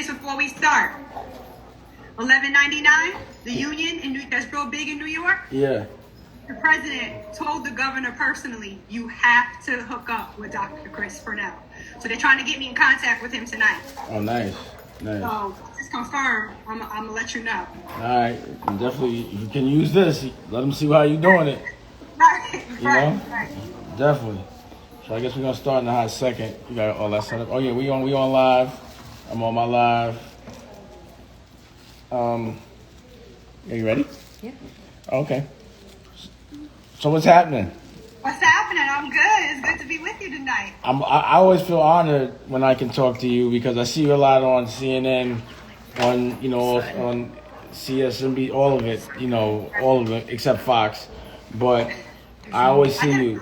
minutes before we start. 1199, the union that's real big in New York. Yeah. The president told the governor personally, you have to hook up with Dr. Chris Purnell. So they're trying to get me in contact with him tonight. Oh, nice. So just confirm. I'm gonna let you know. All right, definitely. You can use this. Let them see how you doing it. Right. Definitely. So I guess we're gonna start in a hot second. You got all that set up. Oh yeah, we on live. I'm on my live. Are you ready? Yeah. Okay. So what's happening? What's happening? I'm good. It's good to be with you tonight. I always feel honored when I can talk to you because I see you a lot on CNN, on csmb, all of it, all of it except Fox. But I always see you.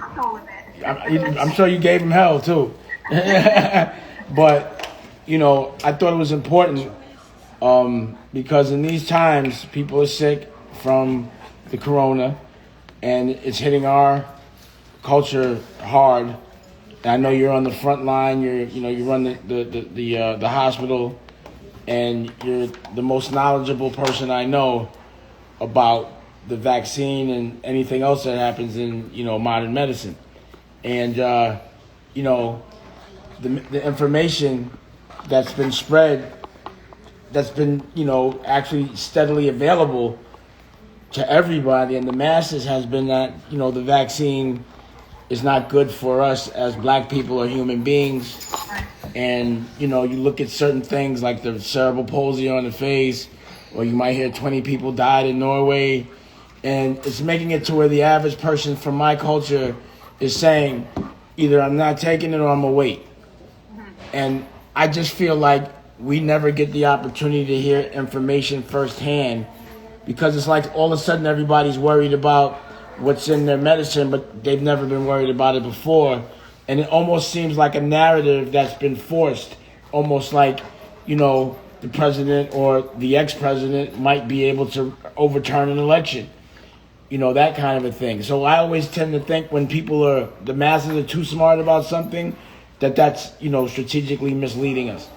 I'm sure you gave him hell too. But I thought it was important because in these times people are sick from the corona, and it's hitting our culture hard. And I know you're on the front line. You run the hospital, and you're the most knowledgeable person I know about the vaccine and anything else that happens in modern medicine. And the information that's been spread, that's been actually steadily available to everybody and the masses has been that the vaccine is not good for us as black people or human beings. And you look at certain things like the cerebral palsy on the face, or you might hear 20 people died in Norway, and it's making it to where the average person from my culture is saying either I'm not taking it or I'm gonna wait. And I just feel like we never get the opportunity to hear information firsthand, because it's like all of a sudden everybody's worried about what's in their medicine, but they've never been worried about it before. And it almost seems like a narrative that's been forced, almost like, the president or the ex-president might be able to overturn an election, that kind of a thing. So I always tend to think when the masses are too smart about something, that's, strategically misleading us.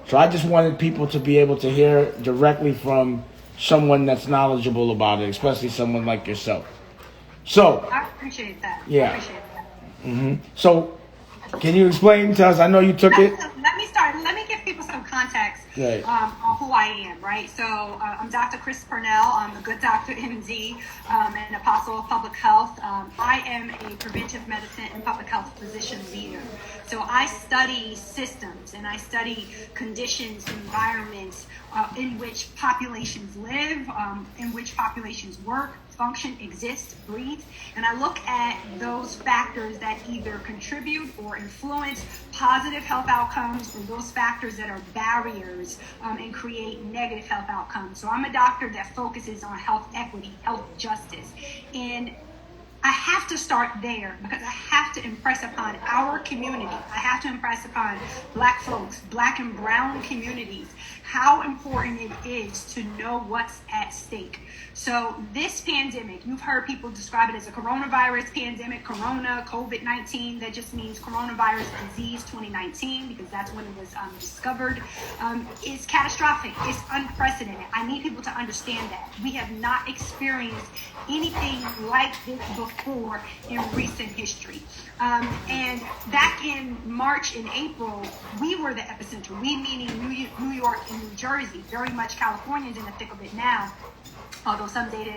So I just wanted people to be able to hear directly from someone that's knowledgeable about it, especially someone like yourself. So I appreciate that. Yeah. I appreciate that. Mm-hmm. So can you explain to us? I know you took it. Let me start. Let me give people some context on who I am, right? So I'm Dr. Chris Purnell. I'm a good doctor, MD, an apostle of public health. I am a preventive medicine and public health physician leader. So I study systems and I study conditions, environments in which populations live, in which populations work, function, exist, breathe. And I look at those factors that either contribute or influence positive health outcomes, or those factors that are barriers and create negative health outcomes. So I'm a doctor that focuses on health equity, health justice. And I have to start there because I have to impress upon our community. I have to impress upon black folks, black and brown communities, how important it is to know what's at stake. So this pandemic, you've heard people describe it as a coronavirus pandemic, corona, COVID-19. That just means coronavirus disease 2019 because that's when it was discovered. It's catastrophic. It's unprecedented. I need people to understand that. We have not experienced anything like this before in recent history. And back in March and April, we were the epicenter. We meaning New York and New Jersey. Very much California's in the thick of it now. Although some data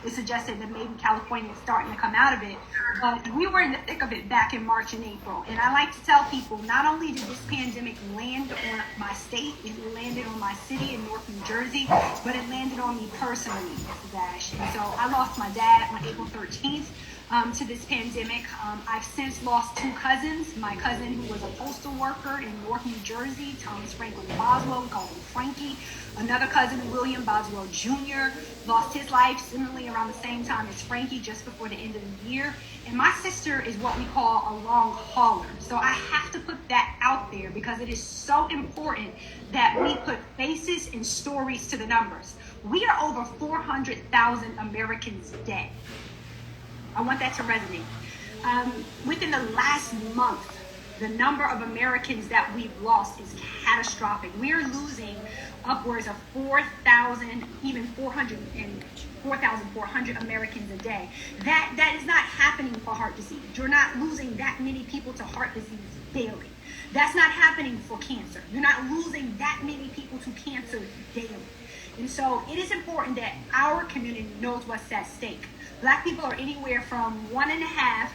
is suggested that maybe California is starting to come out of it. But we were in the thick of it back in March and April. And I like to tell people, not only did this pandemic land on my state, it landed on my city in North New Jersey, but it landed on me personally, Mrs. Ash. And so I lost my dad on April 13th. To this pandemic. I've since lost two cousins. My cousin who was a postal worker in North New Jersey, Thomas Franklin Boswell, we call him Frankie. Another cousin, William Boswell Jr., lost his life similarly around the same time as Frankie, just before the end of the year. And my sister is what we call a long hauler. So I have to put that out there because it is so important that we put faces and stories to the numbers. We are over 400,000 Americans dead. I want that to resonate. Within the last month, The number of Americans that we've lost is catastrophic. We are losing upwards of 4,000, even 4,400 Americans a day. That is not happening for heart disease. You're not losing that many people to heart disease daily. That's not happening for cancer. You're not losing that many people to cancer daily. And so it is important that our community knows what's at stake. Black people are anywhere from 1.5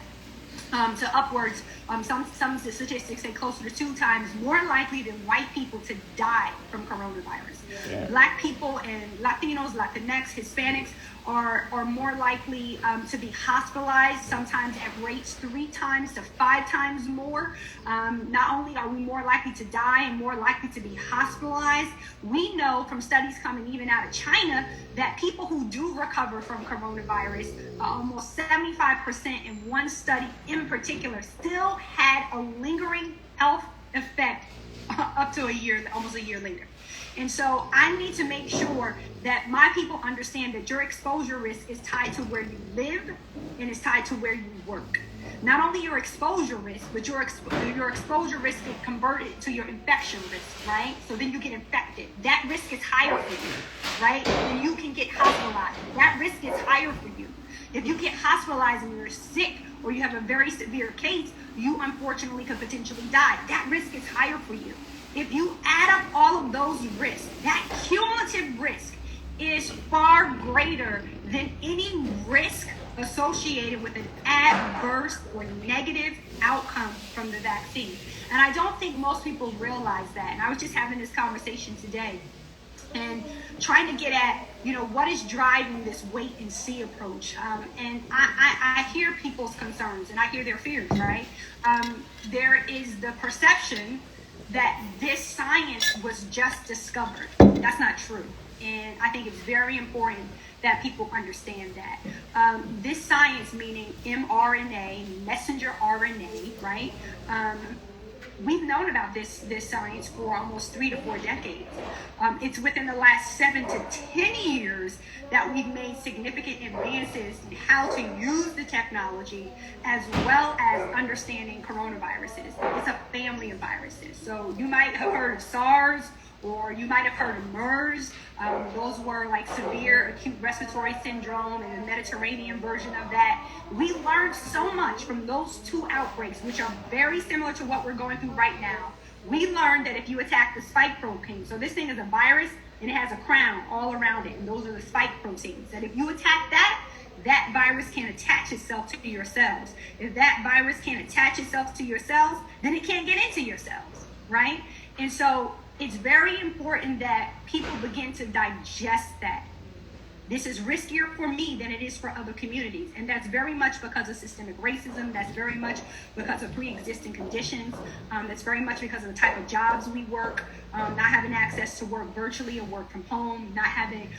to upwards, some statistics say closer to 2 times more likely than white people to die from coronavirus. Yeah. Black people and Latinos, Latinx, Hispanics are more likely to be hospitalized, sometimes at rates 3 times to 5 times more. Not only are we more likely to die and more likely to be hospitalized, we know from studies coming even out of China that people who do recover from coronavirus, almost 75% in one study in particular, still had a lingering health effect up to almost a year later. And so I need to make sure that my people understand that your exposure risk is tied to where you live and is tied to where you work. Not only your exposure risk, but your exposure risk is converted to your infection risk, right? So then you get infected. That risk is higher for you, right? And you can get hospitalized. That risk is higher for you. If you get hospitalized and you're sick or you have a very severe case, you unfortunately could potentially die. That risk is higher for you. If you add up all of those risks, that cumulative risk is far greater than any risk associated with an adverse or negative outcome from the vaccine. And I don't think most people realize that. And I was just having this conversation today and trying to get at, what is driving this wait and see approach. And I hear people's concerns and I hear their fears, right? There is the perception that this science was just discovered. That's not true. And I think it's very important that people understand that. This science, meaning mRNA, messenger RNA, right? We've known about this science for almost 3 to 4 decades. It's within the last 7 to 10 years that we've made significant advances in how to use the technology as well as understanding coronaviruses. It's a family of viruses. So you might have heard of SARS, or you might have heard of MERS. Those were like severe acute respiratory syndrome and the Mediterranean version of that. We learned so much from those 2 outbreaks, which are very similar to what we're going through right now. We learned that if you attack the spike protein, so this thing is a virus and it has a crown all around it, and those are the spike proteins, that if you attack that virus can attach itself to your cells. If that virus can't attach itself to your cells, then it can't get into your cells, right? And so it's very important that people begin to digest that. This is riskier for me than it is for other communities. And that's very much because of systemic racism. That's very much because of pre-existing conditions. That's very much because of the type of jobs we work, not having access to work virtually or work from home, not having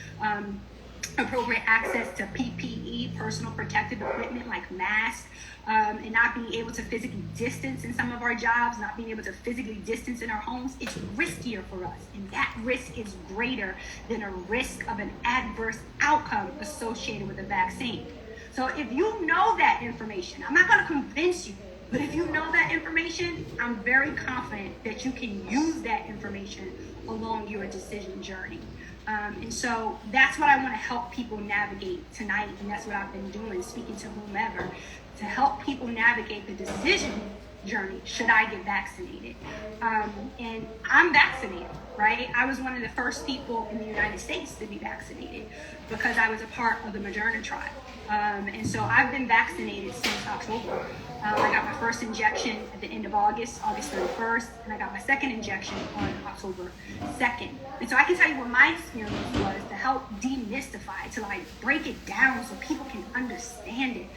appropriate access to PPE, personal protective equipment like masks, and not being able to physically distance in some of our jobs, not being able to physically distance in our homes. It's riskier for us, and that risk is greater than a risk of an adverse outcome associated with a vaccine. So if you know that information, I'm not going to convince you, but if you know that information, I'm very confident that you can use that information along your decision journey. And so that's what I want to help people navigate tonight, and that's what I've been doing, speaking to whomever, to help people navigate the decision journey. Should I get vaccinated? And I'm vaccinated, right? I was one of the first people in the United States to be vaccinated because I was a part of the Moderna trial. And so I've been vaccinated since October. I got my first injection at the end of August 31st, and I got my second injection on October 2nd. And so I can tell you what my experience was to help demystify, to like break it down so people can understand it.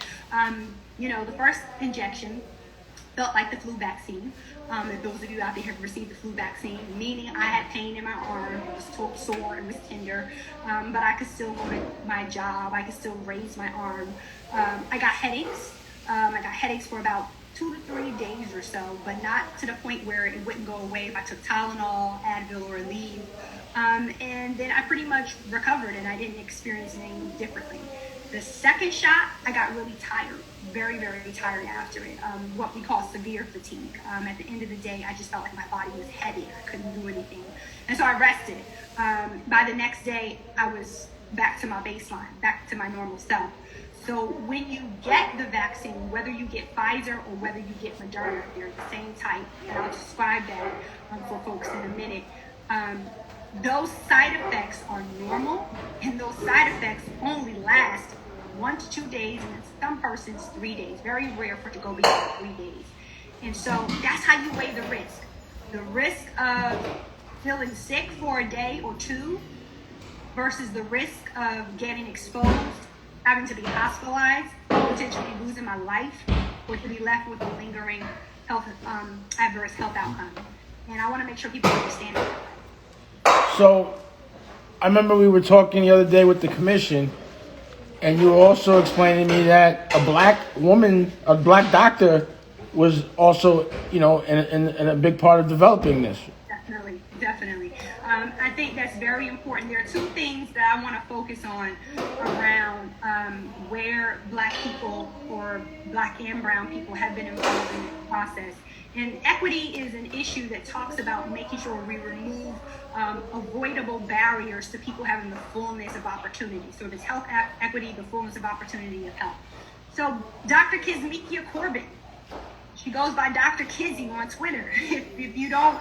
The first injection felt like the flu vaccine. And those of you out there have received the flu vaccine, meaning I had pain in my arm, it was sore, it was tender, but I could still go to my job, I could still raise my arm. I got headaches. I got headaches for about 2 to 3 days or so, but not to the point where it wouldn't go away if I took Tylenol, Advil, or Aleve. And then I pretty much recovered and I didn't experience anything differently. The second shot, I got really tired, very, very tired after it. What we call severe fatigue. At the end of the day, I just felt like my body was heavy. I couldn't do anything. And so I rested. By the next day, I was back to my baseline, back to my normal self. So when you get the vaccine, whether you get Pfizer or whether you get Moderna, they're the same type. And I'll describe that for folks in a minute. Those side effects are normal, and those side effects only last 1 to 2 days, and in some persons 3 days. Very rare for it to go beyond 3 days. And so that's how you weigh the risk. The risk of feeling sick for a day or two versus the risk of getting exposed, having to be hospitalized, potentially losing my life, or to be left with a lingering adverse health outcome. And I want to make sure people understand that. So, I remember we were talking the other day with the commission, and you were also explaining to me that a black woman, a black doctor, was also, in a big part of developing this. Definitely. I think that's very important. There are two things that I want to focus on around where black people or black and brown people have been involved in the process. And equity is an issue that talks about making sure we remove avoidable barriers to people having the fullness of opportunity. So if it's health equity, the fullness of opportunity of health. So Dr. Kizmikia Corbin, she goes by Dr. Kizzy on Twitter. If you don't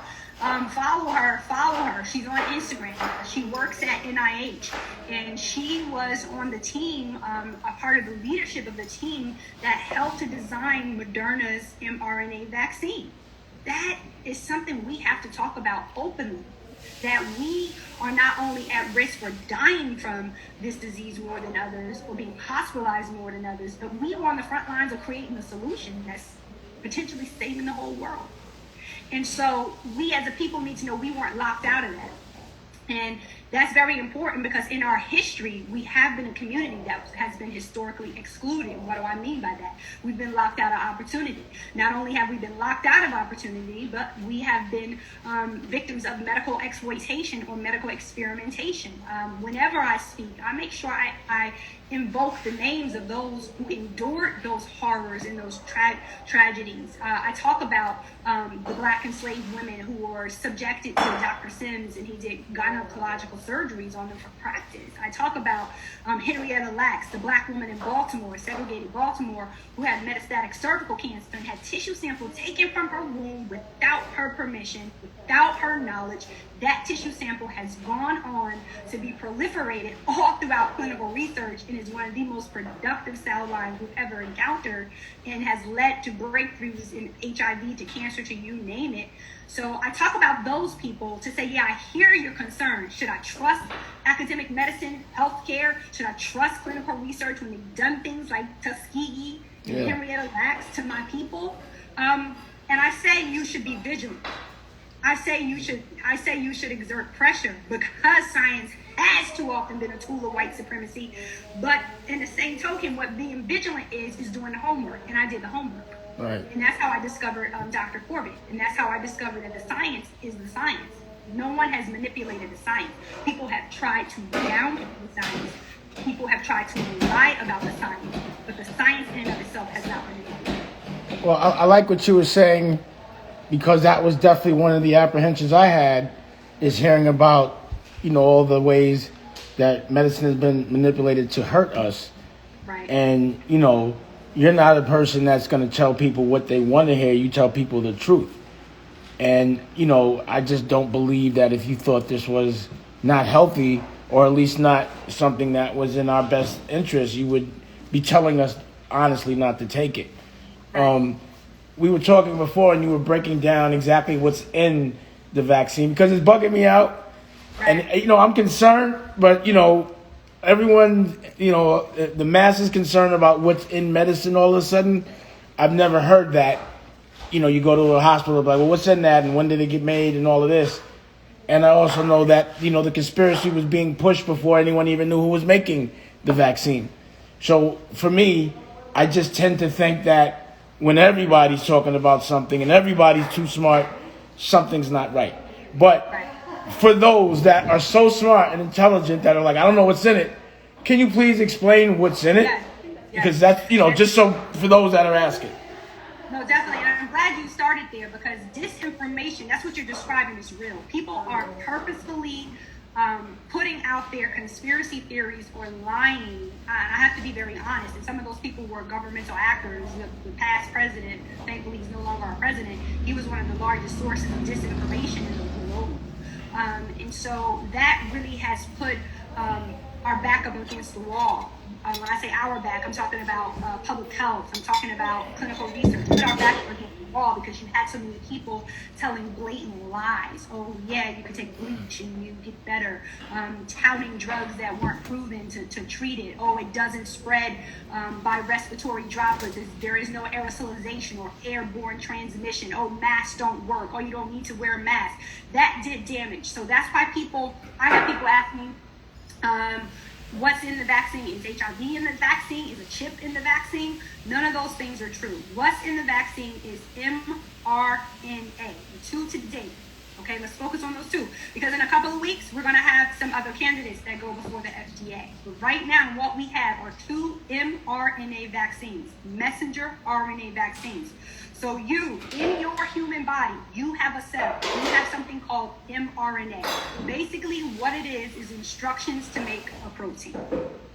follow her. She's on Instagram. She works at NIH, and she was on the team, a part of the leadership of the team that helped to design Moderna's mRNA vaccine. That is something we have to talk about openly, that we are not only at risk for dying from this disease more than others or being hospitalized more than others, but we are on the front lines of creating a solution that's potentially saving the whole world. And so we as a people need to know we weren't locked out of that. And that's very important because in our history, we have been a community that has been historically excluded. What do I mean by that? We've been locked out of opportunity. Not only have we been locked out of opportunity, but we have been victims of medical exploitation or medical experimentation. Whenever I speak, I make sure I invoke the names of those who endured those horrors and those tragedies. I talk about the black enslaved women who were subjected to Dr. Sims, and he did gynecological surgeries on them for practice. I talk about Henrietta Lacks, the black woman in Baltimore, segregated Baltimore, who had metastatic cervical cancer and had tissue sample taken from her womb without her permission, without her knowledge. That tissue sample has gone on to be proliferated all throughout clinical research and is one of the most productive cell lines we've ever encountered and has led to breakthroughs in HIV, to cancer, to you name it. So I talk about those people to say, yeah, I hear your concern. Should I trust academic medicine, healthcare? Should I trust clinical research when they've done things like Tuskegee and Henrietta Lacks to my people? And I say you should be vigilant. I say you should exert pressure because science has too often been a tool of white supremacy. But in the same token, what being vigilant is doing the homework. And I did the homework. Right. And that's how I discovered Dr. Corbin. And that's how I discovered that the science is the science. No one has manipulated the science. People have tried to down the science. People have tried to lie about the science. But the science in and of itself has not been manipulated. Well, I like what you were saying, because that was definitely one of the apprehensions I had, is hearing about, all the ways that medicine has been manipulated to hurt us. Right. And, you're not a person that's going to tell people what they want to hear. You tell people the truth. And, I just don't believe that if you thought this was not healthy, or at least not something that was in our best interest, you would be telling us honestly not to take it. We were talking before, and you were breaking down exactly what's in the vaccine, because it's bugging me out. And, I'm concerned, but, everyone, the mass is concerned about what's in medicine all of a sudden. I've never heard that. You go to a hospital, like, well, what's in that, and when did it get made, and all of this. And I also know that, the conspiracy was being pushed before anyone even knew who was making the vaccine. So for me, I just tend to think that when everybody's talking about something and everybody's too smart, something's not right. But for those that are so smart and intelligent that are like, I don't know what's in it, can you please explain what's in it? Yes. Because that's, just so for those that are asking. No, definitely. And I'm glad you started there because disinformation, that's what you're describing, is real. People are purposefully putting out their conspiracy theories or lying. I have to be very honest. And some of those people were governmental actors. The past president, thankfully he's no longer our president, he was one of the largest sources of disinformation in the globe. And so that really has put our back up against the wall. When I say our back, I'm talking about public health. I'm talking about clinical research. Put our back up against the wall because you had so many people telling blatant lies. Oh, yeah, you can take bleach and you get better. Touting drugs that weren't proven to treat it. Oh, it doesn't spread by respiratory droplets. There is no aerosolization or airborne transmission. Oh, masks don't work. Oh, you don't need to wear a mask. That did damage. So that's why I have people ask me, what's in the vaccine? Is HIV in the vaccine? Is a chip in the vaccine? None of those things are true. What's in the vaccine is mRNA, the two to date. Okay, let's focus on those two. Because in a couple of weeks, we're going to have some other candidates that go before the FDA. But right now, what we have are two mRNA vaccines, messenger RNA vaccines. So you, in your human body, you have a cell. You have something called mRNA. Basically, what it is instructions to make a protein.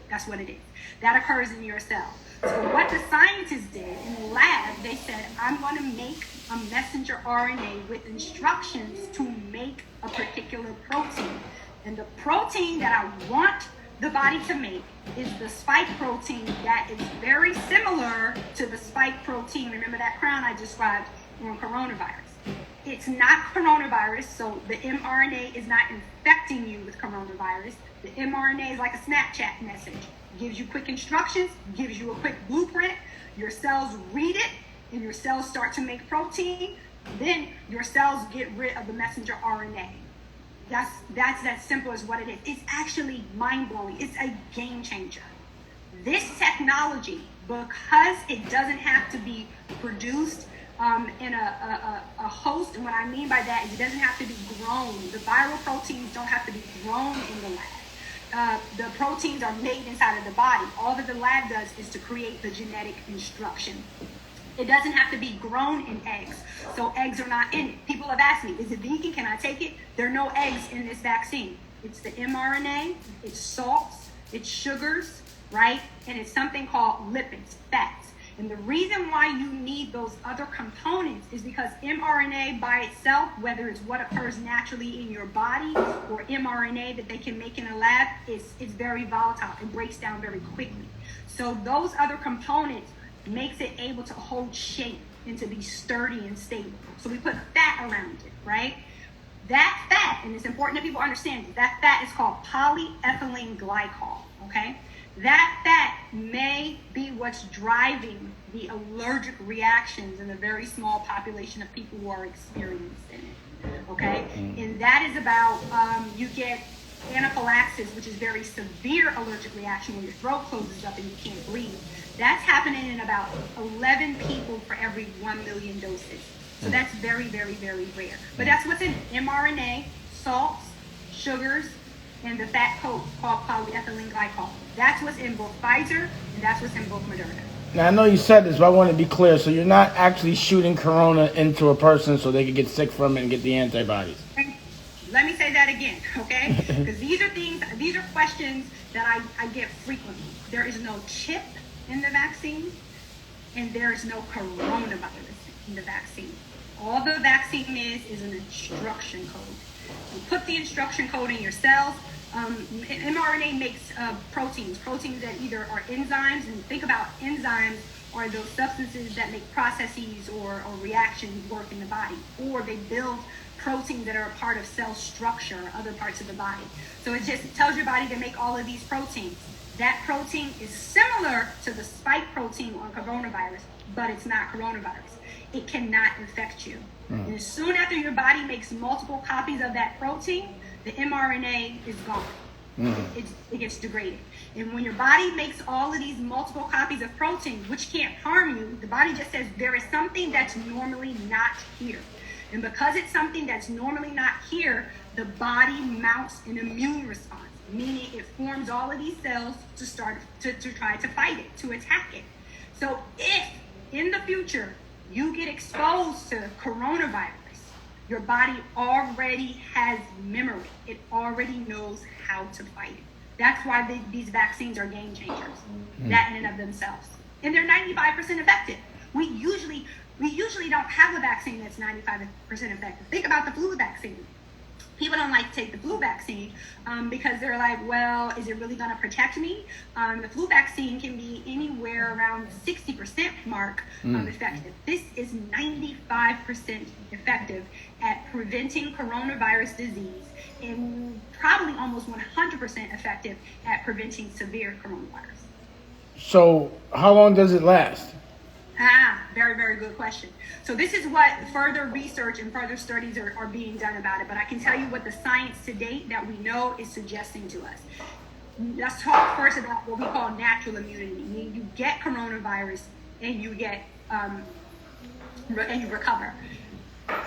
That's what it is. That occurs in your cell. So what the scientists did in the lab, they said, I'm going to make a messenger RNA with instructions to make a particular protein. And the protein that I want the body to make is the spike protein that is very similar to the spike protein. Remember that crown I described on coronavirus. It's not coronavirus, so the mRNA is not infecting you with coronavirus. The mRNA is like a Snapchat message. Gives you quick instructions, gives you a quick blueprint. Your cells read it, and your cells start to make protein. Then your cells get rid of the messenger RNA. That's as simple as what it is. It's actually mind-blowing. It's a game changer. This technology, because it doesn't have to be produced in a host, and what I mean by that is it doesn't have to be grown. The viral proteins don't have to be grown in the lab. The proteins are made inside of the body. All that the lab does is to create the genetic instruction. It doesn't have to be grown in eggs. So eggs are not in it. People have asked me, is it vegan? Can I take it? There are no eggs in this vaccine. It's the mRNA, it's salts, it's sugars, right? And it's something called lipids, fats. And the reason why you need those other components is because mRNA by itself, whether it's what occurs naturally in your body or mRNA that they can make in a lab, it's very volatile. It breaks down very quickly. So those other components makes it able to hold shape and to be sturdy and stable. So we put fat around it, right? That fat, and it's important that people understand this, that fat is called polyethylene glycol, okay? That fat may be what's driving the allergic reactions in the very small population of people who are experiencing it, okay? And that is about, you get anaphylaxis, which is very severe allergic reaction when your throat closes up and you can't breathe. That's happening in about 11 people for every 1 million doses. So that's very, very, very rare. But that's what's in it. mRNA, salts, sugars, and the fat coat called polyethylene glycol. That's what's in both Pfizer, and that's what's in both Moderna. Now, I know you said this, but I want to be clear. So you're not actually shooting corona into a person so they can get sick from it and get the antibodies. Let me say that again, okay? Because these are questions that I get frequently. There is no chip in the vaccine, and there is no coronavirus in the vaccine. All the vaccine is an instruction code. You put the instruction code in your cells. mRNA makes proteins that either are enzymes, and think about enzymes are those substances that make processes or reactions work in the body, or they build proteins that are a part of cell structure or other parts of the body. So it just tells your body to make all of these proteins. That protein is similar to the spike protein on coronavirus, but it's not coronavirus. It cannot infect you. And as soon after your body makes multiple copies of that protein, the mRNA is gone. It gets degraded. And when your body makes all of these multiple copies of protein, which can't harm you, the body just says there is something that's normally not here. And because it's something that's normally not here, the body mounts an immune response, meaning it forms all of these cells to start to try to fight it, to attack it. So if in the future you get exposed to coronavirus, your body already has memory. It already knows how to fight it. That's why these vaccines are game changers, that in and of themselves. And they're 95% effective. We usually don't have a vaccine that's 95% effective. Think about the flu vaccine. People don't like to take the flu vaccine because they're like, well, is it really going to protect me? The flu vaccine can be anywhere around 60% mark effective. This is 95% effective at preventing coronavirus disease and probably almost 100% effective at preventing severe coronavirus. So how long does it last? Very, very good question. So this is what further research and further studies are being done about it. But I can tell you what the science to date that we know is suggesting to us. Let's talk first about what we call natural immunity. Meaning you get coronavirus and you get and you recover.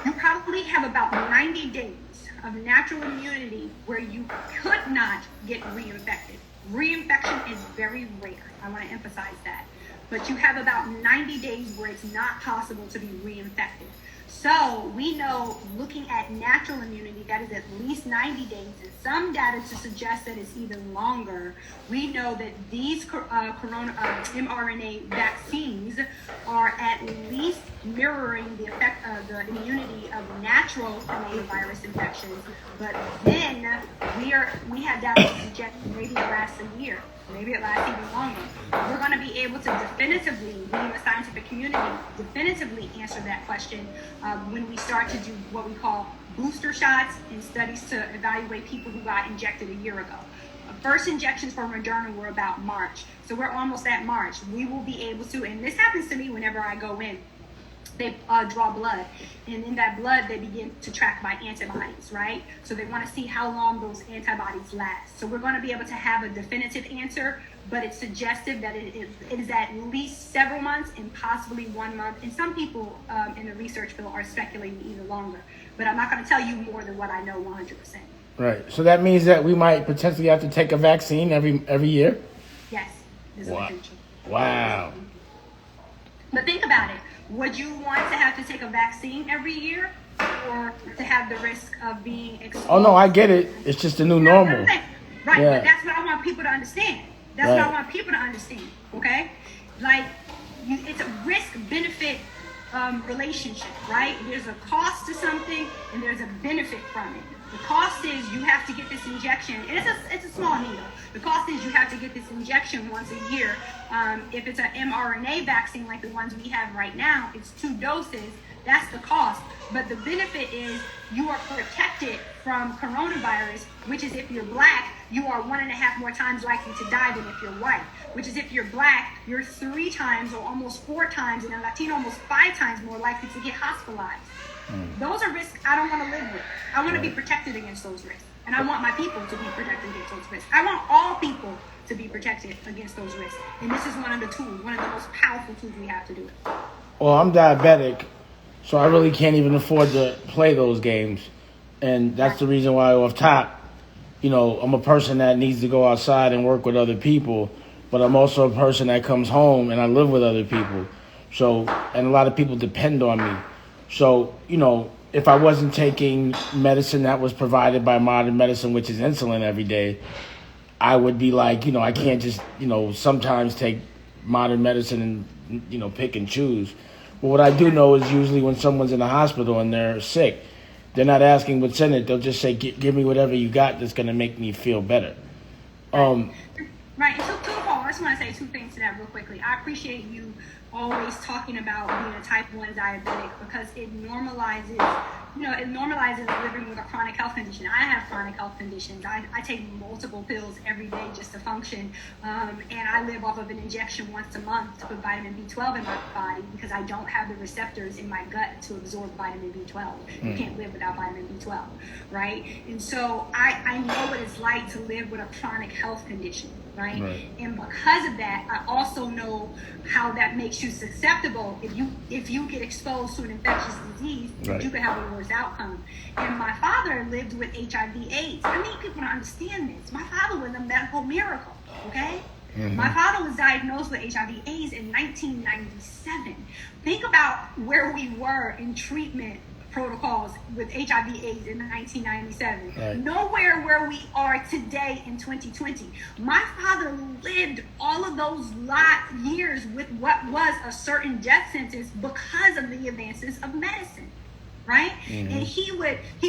You probably have about 90 days of natural immunity where you could not get reinfected. Reinfection is very rare. I want to emphasize that. But you have about 90 days where it's not possible to be reinfected. So we know, looking at natural immunity, that is at least 90 days, and some data to suggest that it's even longer. We know that these mRNA vaccines are at least mirroring the effect of the immunity of natural coronavirus infections. But then we have data to suggest maybe it lasts a year. Maybe it lasts even longer. We're going to be able to definitively, we in the scientific community, definitively answer that question when we start to do what we call booster shots and studies to evaluate people who got injected a year ago. First injections for Moderna were about March. So we're almost at March. We will be able to, and this happens to me whenever I go in. They draw blood, and in that blood they begin to track my antibodies, right? So they want to see how long those antibodies last. So we're going to be able to have a definitive answer, but it's suggestive that it is at least several months and possibly 1 month. And some people in the research field are speculating even longer, but I'm not going to tell you more than what I know 100%. Right. So that means that we might potentially have to take a vaccine every year? Yes. Wow. But think about it. Would you want to have to take a vaccine every year or to have the risk of being exposed? Oh, no, I get it. It's just the new normal. Right, yeah. But that's what I want people to understand. That's what I want people to understand, okay? Like, it's a risk-benefit relationship, right? There's a cost to something and there's a benefit from it. The cost is you have to get this injection. It's a small needle. The cost is you have to get this injection once a year. If it's an mRNA vaccine like the ones we have right now, it's 2 doses. That's the cost. But the benefit is you are protected from coronavirus, which is if you're black, you are 1.5 more times likely to die than if you're white. Which is if you're black, you're 3 times or almost 4 times, and a Latino almost 5 times more likely to get hospitalized. Those are risks I don't want to live with. I want to be protected against those risks. And I want my people to be protected against those risks. I want all people to be protected against those risks. And this is one of the tools, one of the most powerful tools we have to do it. Well, I'm diabetic, so I really can't even afford to play those games. And that's the reason why off top, I'm a person that needs to go outside and work with other people, but I'm also a person that comes home and I live with other people. So, and a lot of people depend on me. So, if I wasn't taking medicine that was provided by modern medicine, which is insulin every day, I would be like, I can't just, sometimes take modern medicine and, pick and choose. But what I do know is usually when someone's in the hospital and they're sick, they're not asking what's in it. They'll just say, give me whatever you got that's going to make me feel better. Right. So, Paul, I just want to say 2 things to that real quickly. I appreciate you always talking about being a type 1 diabetic because it normalizes living with a chronic health condition. I have chronic health conditions. I take multiple pills every day just to function. And I live off of an injection once a month to put vitamin B12 in my body because I don't have the receptors in my gut to absorb vitamin B12. You can't live without vitamin B12, right? And so I know what it's like to live with a chronic health condition. Right? And because of that, I also know how that makes you susceptible. If you get exposed to an infectious disease, you could have a worse adverse outcome. And my father lived with HIV/AIDS. I need people to understand this. My father was a medical miracle, okay? Mm-hmm. My father was diagnosed with HIV/AIDS in 1997. Think about where we were in treatment protocols with HIV/AIDS in 1997. Right. Nowhere where we are today in 2020. My father lived all of those years with what was a certain death sentence because of the advances of medicine. Right? Mm-hmm. And he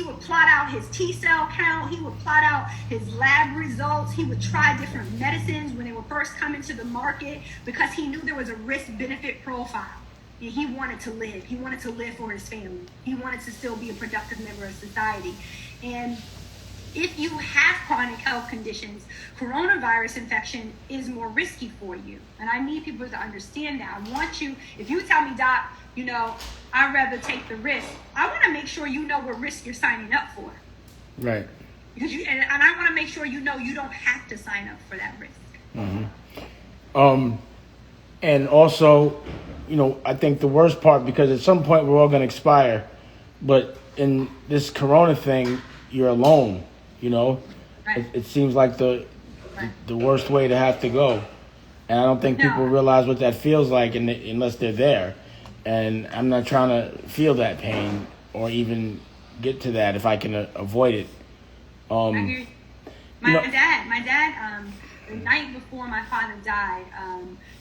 would plot out his T cell count, he would plot out his lab results, he would try different medicines when they were first coming to the market because he knew there was a risk-benefit profile. And he wanted to live. He wanted to live for his family. He wanted to still be a productive member of society. And if you have chronic health conditions, coronavirus infection is more risky for you. And I need people to understand that. I want you, if you tell me, Doc, I'd rather take the risk, I want to make sure you know what risk you're signing up for. Right. Because and I want to make sure you know you don't have to sign up for that risk. Mm-hmm. And also, I think the worst part, because at some point we're all going to expire, but in this corona thing, you're alone, Right. It seems like the worst way to have to go. And I don't think people realize what that feels like unless they're there. And I'm not trying to feel that pain or even get to that if I can avoid it. My dad, the night before my father died,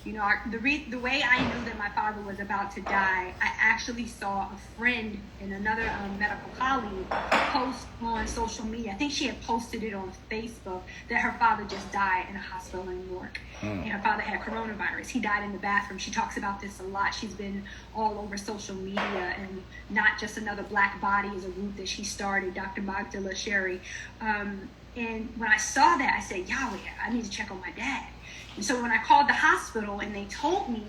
the way I knew that my father was about to die, I actually saw a friend and another medical colleague post on social media. I think she had posted it on Facebook that her father just died in a hospital in New York. And her father had coronavirus. He died in the bathroom. She talks about this a lot. She's been all over social media, and Not Just Another Black Body is a group that she started, Dr. Magdala Sherry. And when I saw that, I said, Yahweh, I need to check on my dad. And so when I called the hospital and they told me,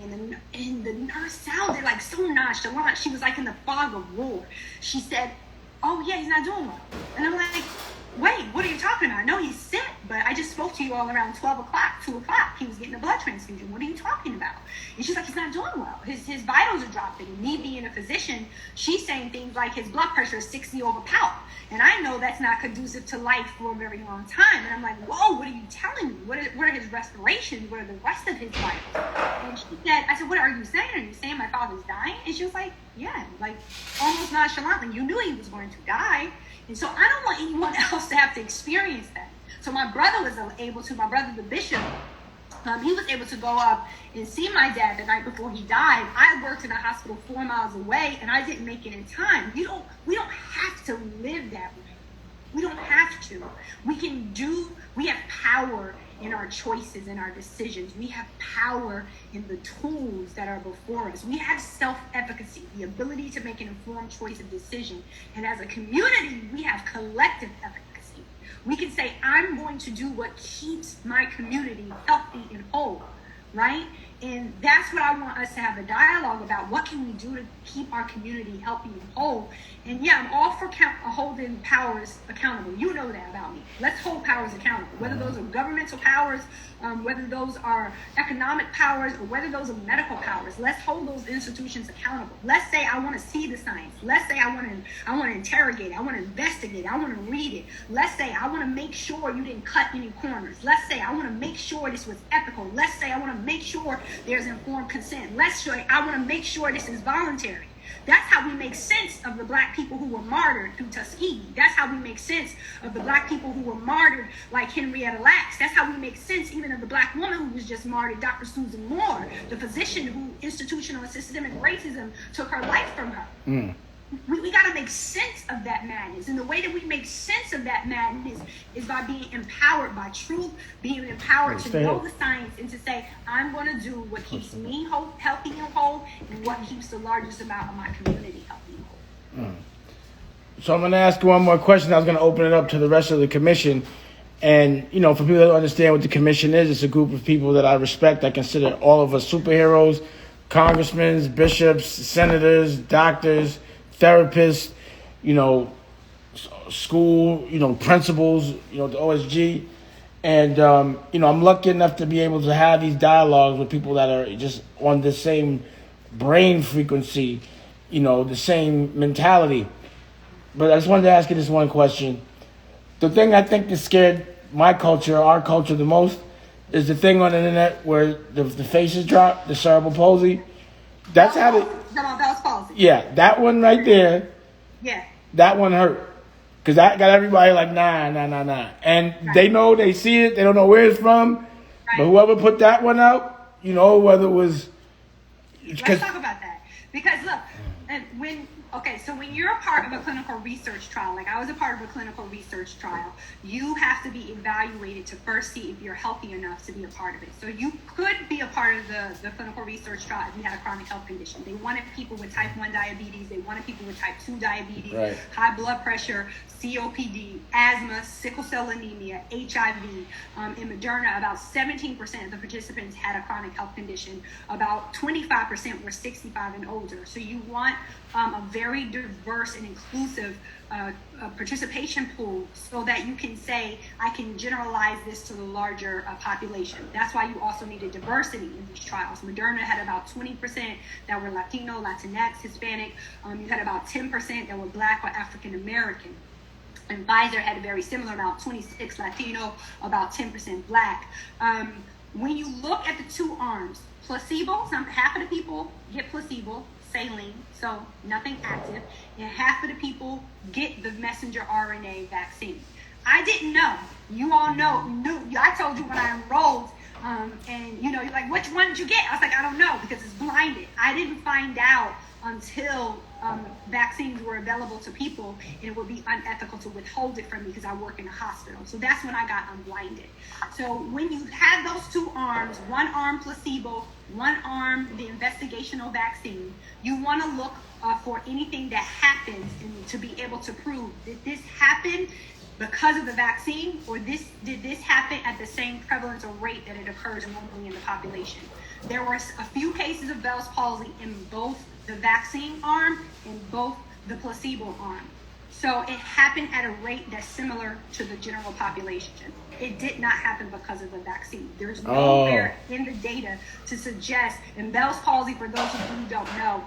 and the nurse sounded like so nonchalant, she was like in the fog of war. She said, oh yeah, he's not doing well. And I'm like, wait, what are you talking about? I know he's sick, but I just spoke to you all around 12 o'clock, 2 o'clock. He was getting a blood transfusion. What are you talking about? And she's like, he's not doing well. His vitals are dropping. And me being a physician, she's saying things like his blood pressure is 60 over power. And I know that's not conducive to life for a very long time. And I'm like, whoa, what are you telling me? What are his respirations? What are the rest of his vitals? And she said, I said, what are you saying? Are you saying my father's dying? And she was like, yeah, like almost nonchalantly. You knew he was going to die. And so I don't want anyone else to have to experience that. So my brother was able to, my brother, the bishop, he was able to go up and see my dad the night before he died. I worked in a hospital 4 miles away, and I didn't make it in time. We don't have to live that way. We don't have to. We have power in our choices and our decisions. We have power in the tools that are before us. We have self-efficacy, the ability to make an informed choice of decision. And as a community, we have collective efficacy. We can say, I'm going to do what keeps my community healthy and whole, right? And that's what I want us to have a dialogue about. What can we do to keep our community healthy and whole? And yeah, I'm all for holding powers accountable. You know that about me. Let's hold powers accountable, whether those are governmental powers, whether those are economic powers, or whether those are medical powers. Let's hold those institutions accountable. Let's say I want to see the science. Let's say I want to interrogate it. I want to investigate it. I want to read it. Let's say I want to make sure you didn't cut any corners. Let's say I want to make sure this was ethical. Let's say I want to make sure there's informed consent. Let's say I want to make sure this is voluntary. That's how we make sense of the black people who were martyred through Tuskegee. That's how we make sense of the black people who were martyred like Henrietta Lacks. That's how we make sense even of the black woman who was just martyred, Dr. Susan Moore, the physician who institutional and systemic racism took her life from her. We got to make sense of that madness. And the way that we make sense of that madness is by being empowered by truth, being empowered to know the science and to say, I'm going to do what keeps me healthy and whole and what keeps the largest amount of my community healthy and whole. So I'm going to ask you one more question. I was going to open it up to the rest of the commission. And, for people that don't understand what the commission is, it's a group of people that I respect. I consider all of us superheroes, congressmen, bishops, senators, doctors, therapists, school, principals, the OSG. And, I'm lucky enough to be able to have these dialogues with people that are just on the same brain frequency, the same mentality. but I just wanted to ask you this one question. The thing I think that scared my culture, our culture, the most is the thing on the internet where the faces drop, the cerebral palsy. That's how they. Bell's palsy. Yeah, that one right there. Yeah. That one hurt. Because that got everybody like, nah. And they know, they see it, they don't know where it's from. Right. But whoever put that one out, you know, whether it was... Let's talk about that. Because look, so when you're a part of a clinical research trial, like I was a part of a clinical research trial, you have to be evaluated to first see if you're healthy enough to be a part of it. So you could be a part of the clinical research trial if you had a chronic health condition. They wanted people with type 1 diabetes. They wanted people with type 2 diabetes, right. High blood pressure, COPD, asthma, sickle cell anemia, HIV. In Moderna, about 17% of the participants had a chronic health condition. About 25% were 65 and older. So you want a very diverse and inclusive participation pool so that you can say, I can generalize this to the larger population. That's why you also needed diversity in these trials. Moderna had about 20% that were Latino, Latinx, Hispanic. You had about 10% that were Black or African American. And Pfizer had a very similar amount, 26 Latino, about 10% Black. When you look at the two arms, placebo, half of the people get placebo, saline, so nothing active, and half of the people get the messenger RNA vaccine. I didn't know. You all knew. I told you when I enrolled, and you're like, which one did you get? I was like, I don't know, because it's blinded. I didn't find out until vaccines were available to people, and it would be unethical to withhold it from me because I work in a hospital. So that's when I got unblinded. So when you have those two arms, one arm placebo, one arm the investigational vaccine, you want to look for anything that happens and to be able to prove that this happened because of the vaccine, or did this happen at the same prevalence or rate that it occurs normally in the population. There were a few cases of Bell's palsy in both the vaccine arm and both the placebo arm. So it happened at a rate that's similar to the general population. It did not happen because of the vaccine. There's nowhere in the data to suggest, and Bell's palsy, for those of you who don't know,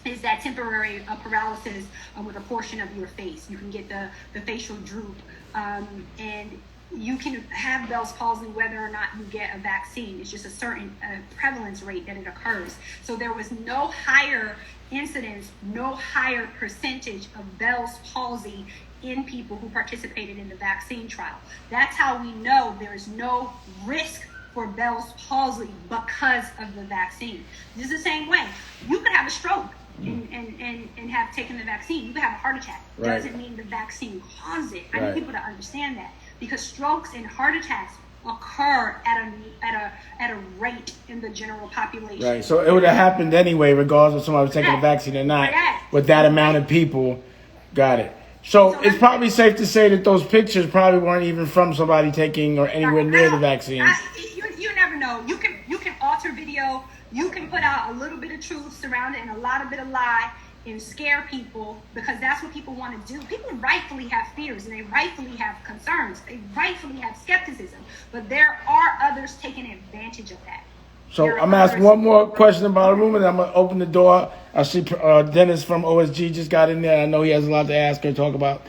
is that temporary paralysis with a portion of your face. You can get the facial droop, and you can have Bell's palsy whether or not you get a vaccine. It's just a certain prevalence rate that it occurs. So there was no higher incidence, no higher percentage of Bell's palsy in people who participated in the vaccine trial. That's how we know there is no risk for Bell's palsy because of the vaccine. This is the same way. You could have a stroke and have taken the vaccine. You could have a heart attack. Right. Doesn't mean the vaccine caused it. I need people to understand that, because strokes and heart attacks occur at a rate in the general population. Right. So it would have happened anyway, regardless of somebody was taking the vaccine or not. With that amount of people, got it. So it's probably safe to say that those pictures probably weren't even from somebody taking or anywhere near the vaccine. You never know. You can alter video. You can put out a little bit of truth surrounded and a lot of bit of lie and scare people, because that's what people want to do. People rightfully have fears and they rightfully have concerns. They rightfully have skepticism. But there are others taking advantage of that. So I'm going to ask one more question about the room, and I'm going to open the door. I see Dennis from OSG just got in there. I know he has a lot to ask or talk about.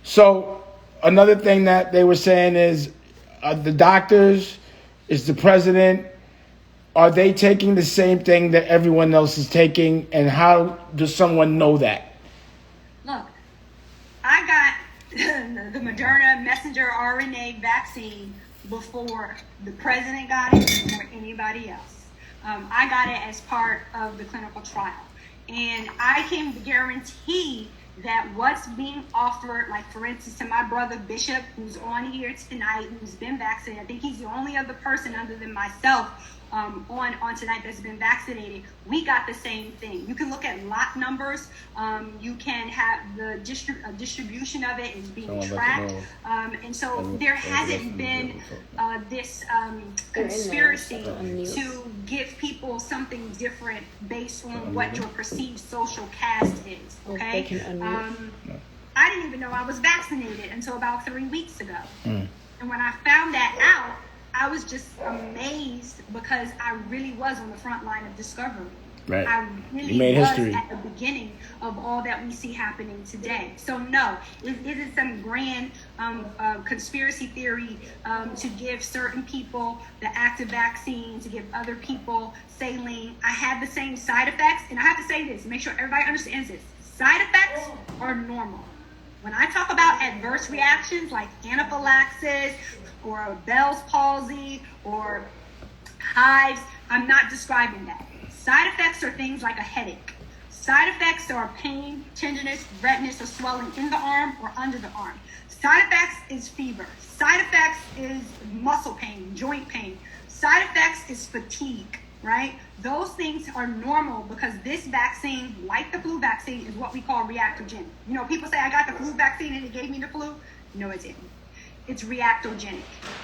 So another thing that they were saying is the doctors, is the president, are they taking the same thing that everyone else is taking, and how does someone know that? Look, I got the Moderna messenger RNA vaccine before the president got it or anybody else. I got it as part of the clinical trial. And I can guarantee that what's being offered, like for instance to my brother Bishop, who's on here tonight, who's been vaccinated, I think he's the only other person other than myself on tonight that's been vaccinated. We got the same thing. You can look at lot numbers. You can have the distribution of it is being tracked. And so there hasn't been this conspiracy to give people something different based on what your perceived social caste is. Okay? I didn't even know I was vaccinated until about 3 weeks ago. And when I found that out, I was just amazed, because I really was on the front line of discovery. Right. I really You made was history at the beginning of all that we see happening today. So no, it isn't some grand conspiracy theory to give certain people the active vaccine, to give other people saline. I had the same side effects, and I have to say this, make sure everybody understands this. Side effects are normal. When I talk about adverse reactions like anaphylaxis or Bell's palsy or hives, I'm not describing that. Side effects are things like a headache. Side effects are pain, tenderness, redness, or swelling in the arm or under the arm. Side effects is fever. Side effects is muscle pain, joint pain. Side effects is fatigue, right? Those things are normal because this vaccine, like the flu vaccine, is what we call reactogenic. You know, people say, I got the flu vaccine and it gave me the flu. No, it didn't. It's reactogenic.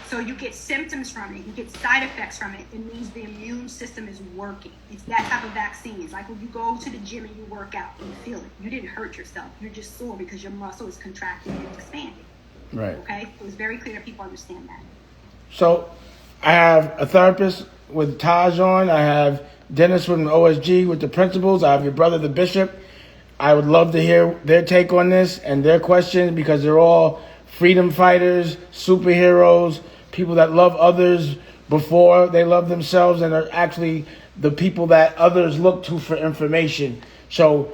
So you get symptoms from it. You get side effects from it. It means the immune system is working. It's that type of vaccine. It's like when you go to the gym and you work out and you feel it. You didn't hurt yourself. You're just sore because your muscle is contracting and expanding. Right. Okay? So it's very clear that people understand that. So I have a therapist with Taj on. I have Dennis from the OSG with the principals. I have your brother, the bishop. I would love to hear their take on this and their questions because they're all freedom fighters, superheroes, people that love others before they love themselves and are actually the people that others look to for information. So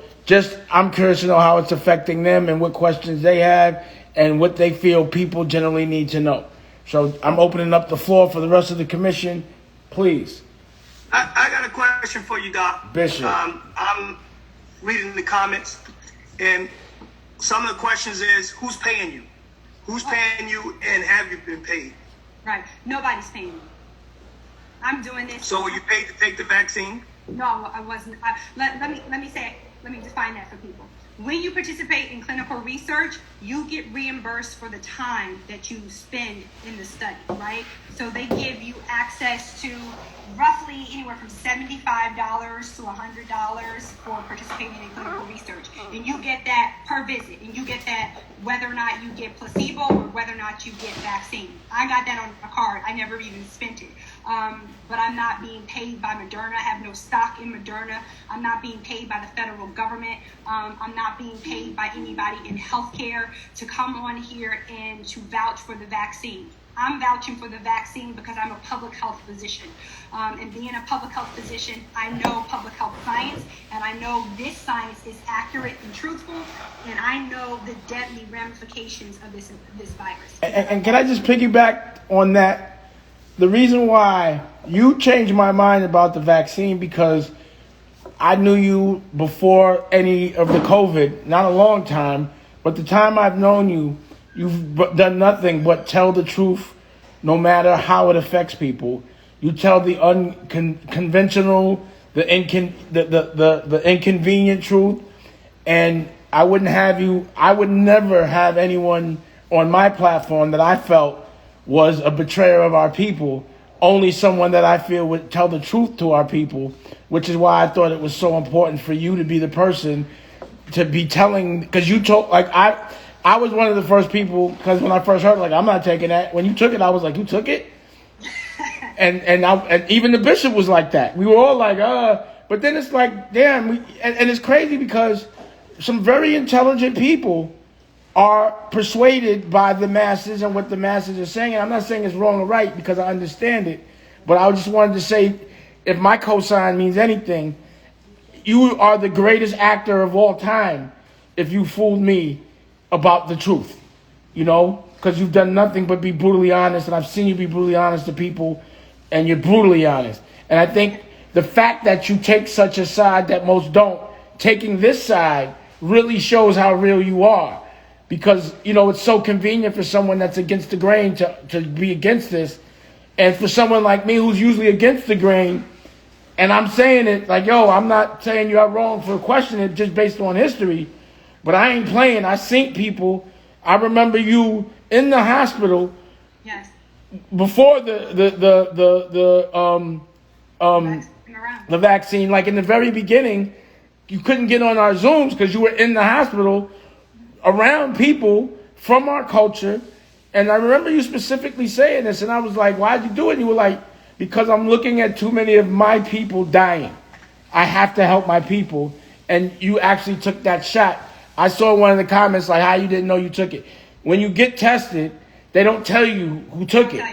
I'm curious to know how it's affecting them and what questions they have and what they feel people generally need to know. So I'm opening up the floor for the rest of the commission. Please. I got a question for you, Doc. Bishop. I'm reading the comments, and some of the questions is, who's paying you? Who's paying you, and have you been paid? Right. Nobody's paying me. I'm doing this. So were you paid to take the vaccine? No, I wasn't. Let me define that for people. When you participate in clinical research, you get reimbursed for the time that you spend in the study, right? So they give you access to roughly anywhere from $75 to $100 for participating in clinical research. And you get that per visit, and you get that whether or not you get placebo or whether or not you get vaccine. I got that on a card. I never even spent it. But I'm not being paid by Moderna. I have no stock in Moderna. I'm not being paid by the federal government. I'm not being paid by anybody in healthcare to come on here and to vouch for the vaccine. I'm vouching for the vaccine because I'm a public health physician. And being a public health physician, I know public health science, and I know this science is accurate and truthful, and I know the deadly ramifications of this virus. And can I just piggyback on that? The reason why you changed my mind about the vaccine because I knew you before any of the COVID, not a long time, but the time I've known you, you've done nothing but tell the truth no matter how it affects people. You tell the unconventional, the inconvenient truth, and I would never have anyone on my platform that I felt was a betrayer of our people, only someone that I feel would tell the truth to our people, which is why I thought it was so important for you to be the person to be telling, because you told, like, I was one of the first people, because when I first heard, like, I'm not taking that. When you took it, I was like, you took it? and even the bishop was like that. We were all like, but then it's like, damn, and it's crazy because some very intelligent people are persuaded by the masses and what the masses are saying. And I'm not saying it's wrong or right because I understand it, but I just wanted to say, if my cosign means anything, you are the greatest actor of all time if you fooled me about the truth, you know, because you've done nothing but be brutally honest, and I've seen you be brutally honest to people, and you're brutally honest. And I think the fact that you take such a side that most don't, taking this side really shows how real you are. Because, you know, it's so convenient for someone that's against the grain to be against this. And for someone like me who's usually against the grain, and I'm saying it like, yo, I'm not saying you're wrong for questioning it just based on history, but I ain't playing. I seen people. I remember you in the hospital. Yes. Before the vaccine, like in the very beginning, you couldn't get on our Zooms because you were in the hospital around people from our culture. And I remember you specifically saying this, and I was like, why'd you do it? And you were like, because I'm looking at too many of my people dying. I have to help my people. And you actually took that shot. I saw one of the comments like, how you didn't know you took it. When you get tested, they don't tell you who took it.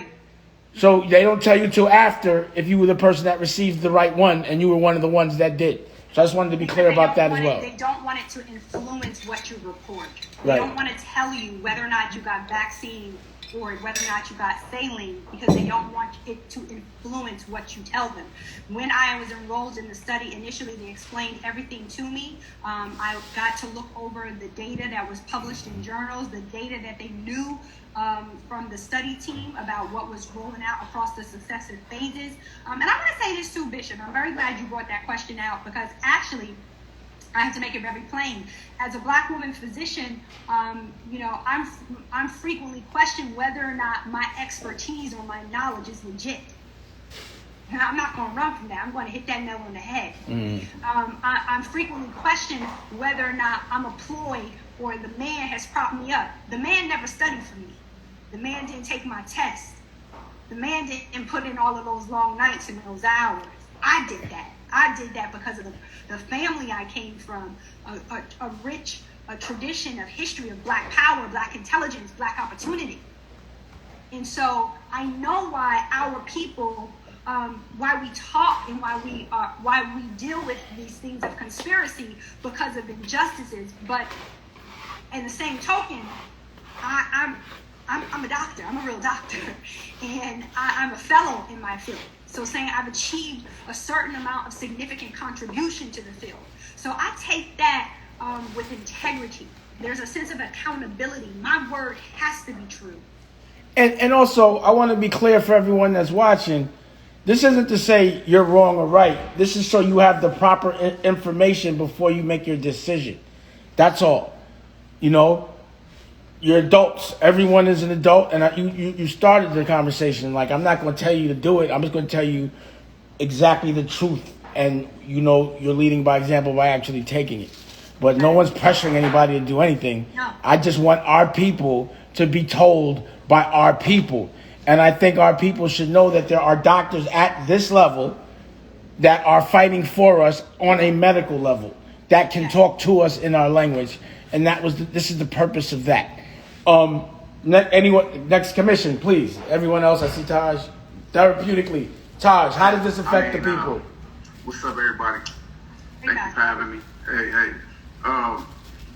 So they don't tell you till after if you were the person that received the right one and you were one of the ones that did. So I just wanted to be clear about that as well. They don't want it to influence what you report. They don't want to tell you whether or not you got vaccine or whether or not you got saline, because they don't want it to influence what you tell them. When I was enrolled in the study, initially they explained everything to me. I got to look over the data that was published in journals, the data that they knew from the study team about what was rolling out across the successive phases. And I want to say this too, Bishop. I'm very glad you brought that question out, because actually, I have to make it very plain. As a Black woman physician, I'm frequently questioned whether or not my expertise or my knowledge is legit. And I'm not going to run from that. I'm going to hit that nail on the head. I'm frequently questioned whether or not I'm a ploy or the man has propped me up. The man never studied for me. The man didn't take my test. The man didn't put in all of those long nights and those hours. I did that. I did that because of the family I came from, a rich tradition of history of Black power, Black intelligence, Black opportunity. And so I know why our people, why we talk and why we deal with these things of conspiracy, because of injustices. But in the same token, I'm a doctor. I'm a real doctor, and I'm a fellow in my field. So saying I've achieved a certain amount of significant contribution to the field. So I take that with integrity. There's a sense of accountability. My word has to be true. And also, I want to be clear for everyone that's watching. This isn't to say you're wrong or right. This is so you have the proper information before you make your decision. That's all. You know, you're adults. Everyone is an adult. And you started the conversation. Like, I'm not going to tell you to do it. I'm just going to tell you exactly the truth. And, you know, you're leading by example by actually taking it. But no one's pressuring anybody to do anything. No. I just want our people to be told by our people. And I think our people should know that there are doctors at this level that are fighting for us on a medical level that can talk to us in our language. And this is the purpose of that. Next commission, please. Everyone else, I see Taj. Therapeutically. Taj, how does this affect the people? What's up, everybody? Thank you for having me. Hey.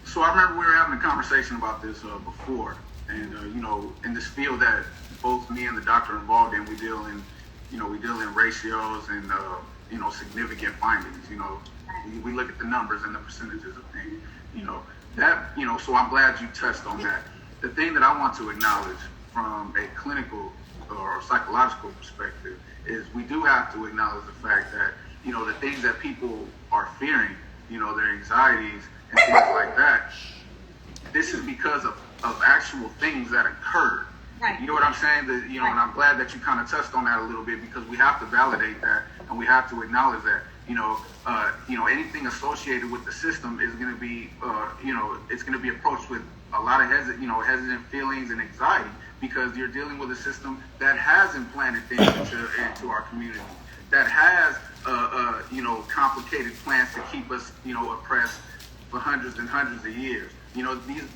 So I remember we were having a conversation about this before. And, in this field that both me and the doctor are involved in, we deal in ratios and, significant findings. We look at the numbers and the percentages of things, so I'm glad you touched on that. The thing that I want to acknowledge from a clinical or psychological perspective is we do have to acknowledge the fact that, the things that people are fearing, their anxieties and things like that, this is because of actual things that occurred. Right. You know what I'm saying? That, and I'm glad that you kind of touched on that a little bit, because we have to validate that and we have to acknowledge that, anything associated with the system is going to be, it's going to be approached with a lot of hesitant feelings and anxiety, because you're dealing with a system that has implanted things into our community, that has, complicated plans to keep us, oppressed for hundreds and hundreds of years.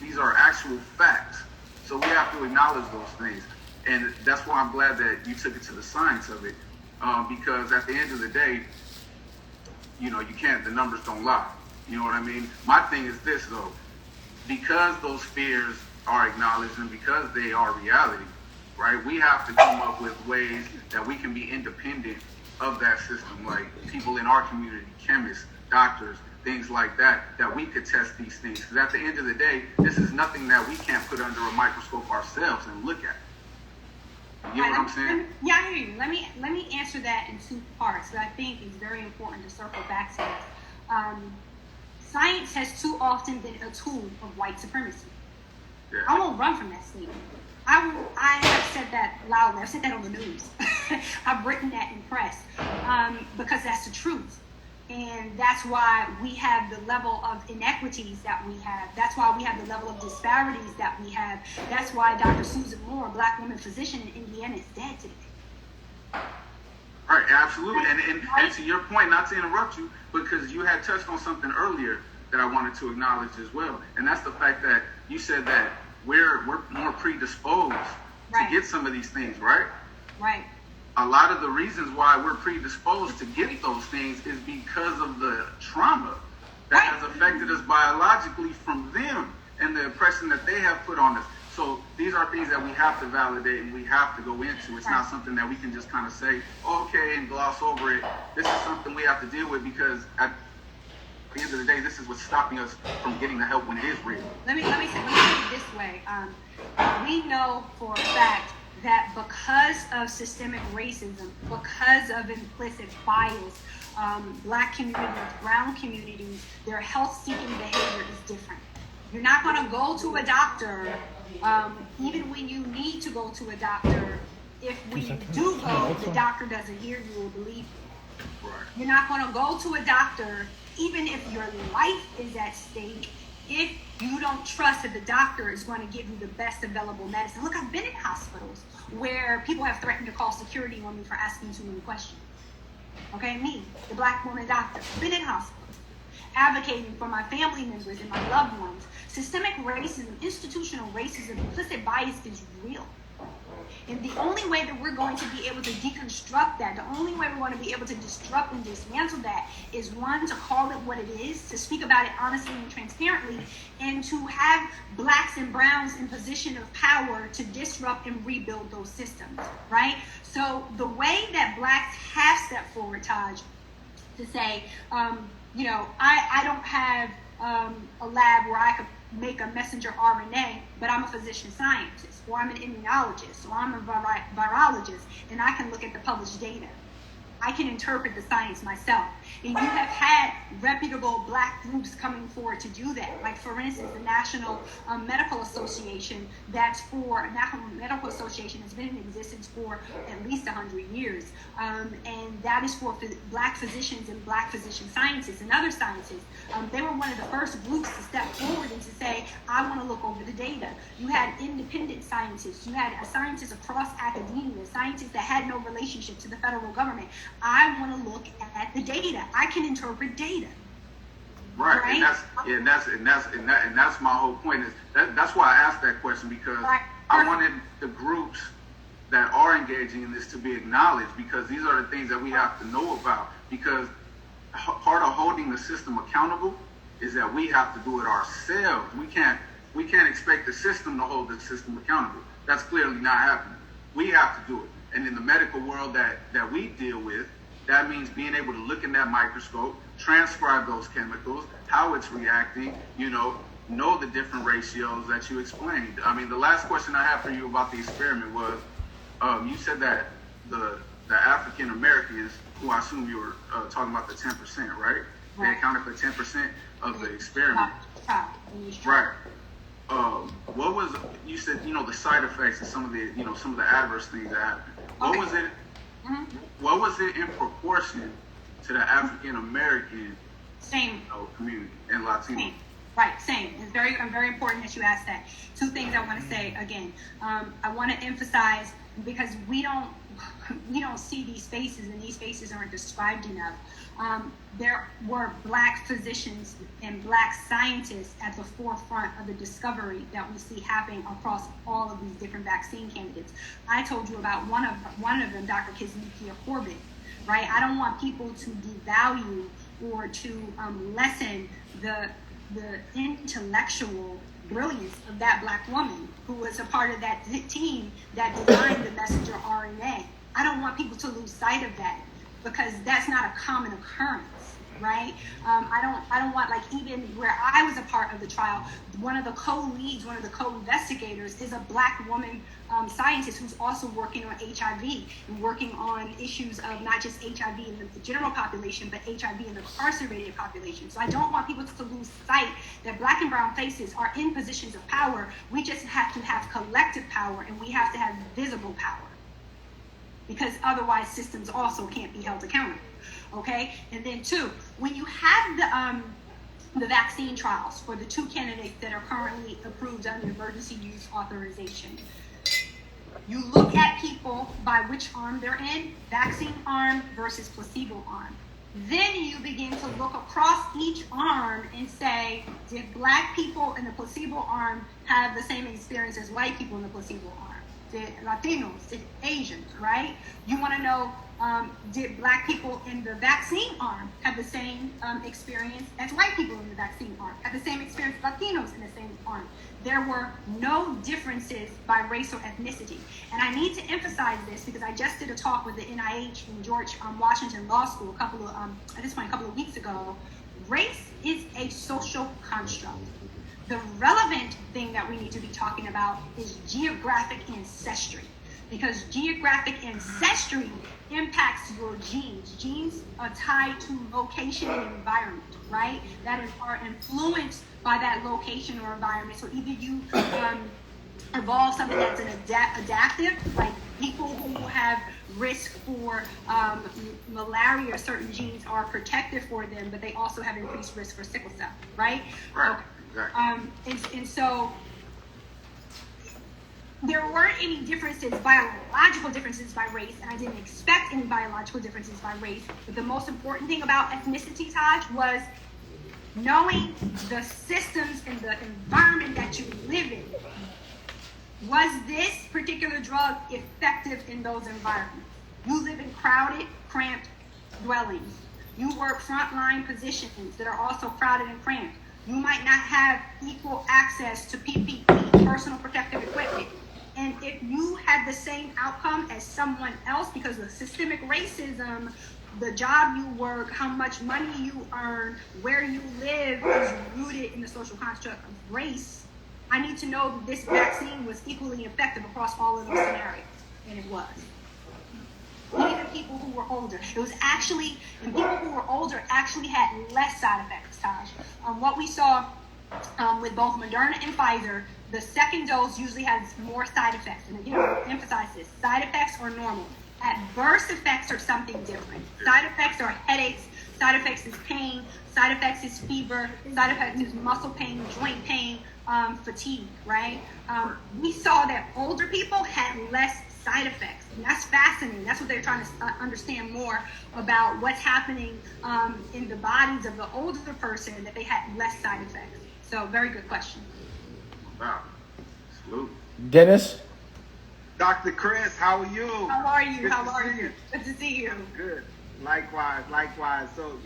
These are actual facts. So we have to acknowledge those things. And that's why I'm glad that you took it to the science of it. Because at the end of the day, the numbers don't lie. You know what I mean? My thing is this, though. Because those fears are acknowledged and because they are reality, right? We have to come up with ways that we can be independent of that system. Like people in our community, chemists, doctors, things like that we could test these things. Because at the end of the day, this is nothing that we can't put under a microscope ourselves and look at. You know what I'm saying? Yeah, I hear you. Let me answer that in two parts that I think is very important to circle back to this. Science has too often been a tool of white supremacy. Yeah. I won't run from that statement. I have said that loudly. I've said that on the news. I've written that in press because that's the truth. And that's why we have the level of inequities that we have. That's why we have the level of disparities that we have. That's why Dr. Susan Moore, a Black woman physician in Indiana, is dead today. Right, absolutely. And to your point, not to interrupt you, because you had touched on something earlier that I wanted to acknowledge as well. And that's the fact that you said that we're more predisposed to get some of these things, right? Right. A lot of the reasons why we're predisposed to get those things is because of the trauma that has affected us biologically from them and the oppression that they have put on us. So these are things that we have to validate and we have to go into. It's not something that we can just kind of say, oh, okay, and gloss over it. This is something we have to deal with because at the end of the day, this is what's stopping us from getting the help when it is real. Let me say it this way. We know for a fact that because of systemic racism, because of implicit bias, Black communities, brown communities, their health-seeking behavior is different. You're not going to go to a doctor, even when you need to go to a doctor. If we do go, the doctor doesn't hear you or believe you. You're not going to go to a doctor, even if your life is at stake, if you don't trust that the doctor is going to give you the best available medicine. Look, I've been in hospitals where people have threatened to call security on me for asking too many questions. Okay, me, the Black woman doctor, been in hospitals, advocating for my family members and my loved ones. Systemic racism, institutional racism, implicit bias is real. And the only way that we're going to be able to deconstruct that, the only way we're going to be able to disrupt and dismantle that is, one, to call it what it is, to speak about it honestly and transparently, and to have Blacks and browns in position of power to disrupt and rebuild those systems, right? So the way that Blacks have stepped forward, Taj, to say, I don't have a lab where I could make a messenger RNA, but I'm a physician scientist, or I'm an immunologist, or I'm a virologist, and I can look at the published data. I can interpret the science myself. And you have had reputable Black groups coming forward to do that. Like, for instance, the National Medical Association, National Medical Association has been in existence for at least 100 years. And that is for Black physicians and Black physician scientists and other scientists. They were one of the first groups to step forward and to say, I want to look over the data. You had independent scientists. You had scientists across academia, scientists that had no relationship to the federal government. I want to look at the data. I can interpret data. Right? And that's my whole point. That's why I asked that question, because I wanted the groups that are engaging in this to be acknowledged, because these are the things that we have to know about. Because part of holding the system accountable is that we have to do it ourselves. We can't expect the system to hold the system accountable. That's clearly not happening. We have to do it. And in the medical world that we deal with, that means being able to look in that microscope, transcribe those chemicals, how it's reacting, know the different ratios that you explained. I mean, the last question I have for you about the experiment was, you said that the African Americans, who I assume you were talking about the 10%, right? They accounted for 10% of the experiment. Right. What was, you said, the side effects and some of the adverse things that happened. What was it in proportion to the African American community and Latino? Same. Right, same. It's very important that you ask that. Two things I want to say again. I want to emphasize, because we don't see these faces, and these faces aren't described enough. There were Black physicians and Black scientists at the forefront of the discovery that we see happening across all of these different vaccine candidates. I told you about one of them, Dr. Kizzmekia Corbett, right? I don't want people to devalue or to lessen the intellectual brilliance of that Black woman who was a part of that team that designed the messenger RNA. I don't want people to lose sight of that, because that's not a common occurrence, right? I don't want, like, even where I was a part of the trial, one of the co-leads, one of the co-investigators is a Black woman scientist who's also working on HIV and working on issues of not just HIV in the general population, but HIV in the incarcerated population. So I don't want people to lose sight that Black and brown faces are in positions of power. We just have to have collective power, and we have to have visible power, because otherwise systems also can't be held accountable. Okay? And then two, when you have the vaccine trials for the two candidates that are currently approved under emergency use authorization, you look at people by which arm they're in, vaccine arm versus placebo arm. Then you begin to look across each arm and say, did black people in the placebo arm have the same experience as white people in the placebo arm? Did Latinos, did Asians, right? You want to know, did black people in the vaccine arm have the same experience as white people in the vaccine arm? Have the same experience as Latinos in the same arm? There were no differences by race or ethnicity. And I need to emphasize this because I just did a talk with the NIH in George Washington Law School a couple of weeks ago. Race is a social construct. The relevant thing that we need to be talking about is geographic ancestry, because geographic ancestry impacts your genes. Genes are tied to location and environment, right? That are influenced by that location or environment. So either you evolve something that's an adaptive, like people who have risk for malaria, certain genes are protective for them, but they also have increased risk for sickle cell, right? Right. Okay. Exactly. And so there weren't any differences, biological differences by race, and I didn't expect any biological differences by race. But the most important thing about ethnicity, Taj, was knowing the systems and the environment that you live in. Was this particular drug effective in those environments? You live in crowded, cramped dwellings. You work frontline positions that are also crowded and cramped. You might not have equal access to PPE, personal protective equipment. And if you had the same outcome as someone else because of systemic racism, the job you work, how much money you earn, where you live is rooted in the social construct of race, I need to know that this vaccine was equally effective across all of those scenarios. And it was. Even people who were older. It was actually, and people who were older actually had less side effects, Taj. What we saw with both Moderna and Pfizer, the second dose usually has more side effects. And again, I'll emphasize this, side effects are normal. Adverse effects are something different. Side effects are headaches, side effects is pain, side effects is fever, side effects is muscle pain, joint pain, fatigue, right? We saw that older people had less side effects. And that's fascinating. That's what they're trying to understand more about what's happening in the bodies of the older person, that they had less side effects. So very good question. Wow. Salute. Dennis? Dr. Chris, how are you? How are you? Good How to are see you? Good to see you. Good. Likewise. So,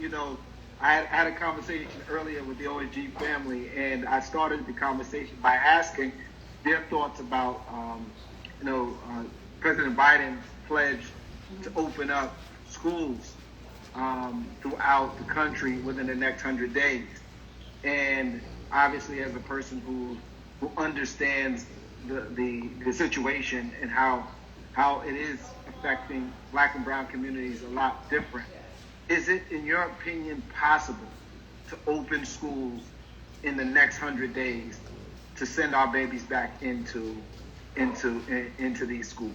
I had a conversation earlier with the OSG family, and I started the conversation by asking their thoughts about, President Biden's pledge to open up schools throughout the country within the next 100 days. And obviously, as a person who understands the situation and how it is affecting Black and brown communities a lot different, is it, in your opinion, possible to open schools in the next 100 days to send our babies back into these schools?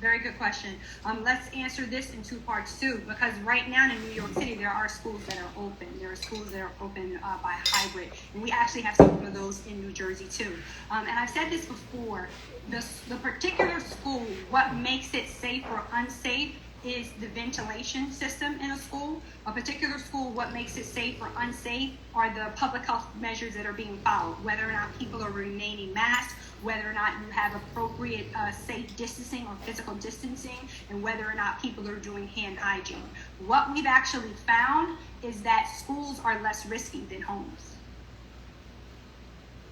Very good question. Let's answer this in two parts too, because right now in New York City, there are schools that are open. There are schools that are open by hybrid, and we actually have some of those in New Jersey too. And I've said this before, the particular school, what makes it safe or unsafe is the ventilation system in a school. A particular school, what makes it safe or unsafe are the public health measures that are being followed, whether or not people are remaining masked, whether or not you have appropriate safe distancing or physical distancing, and whether or not people are doing hand hygiene. What we've actually found is that schools are less risky than homes.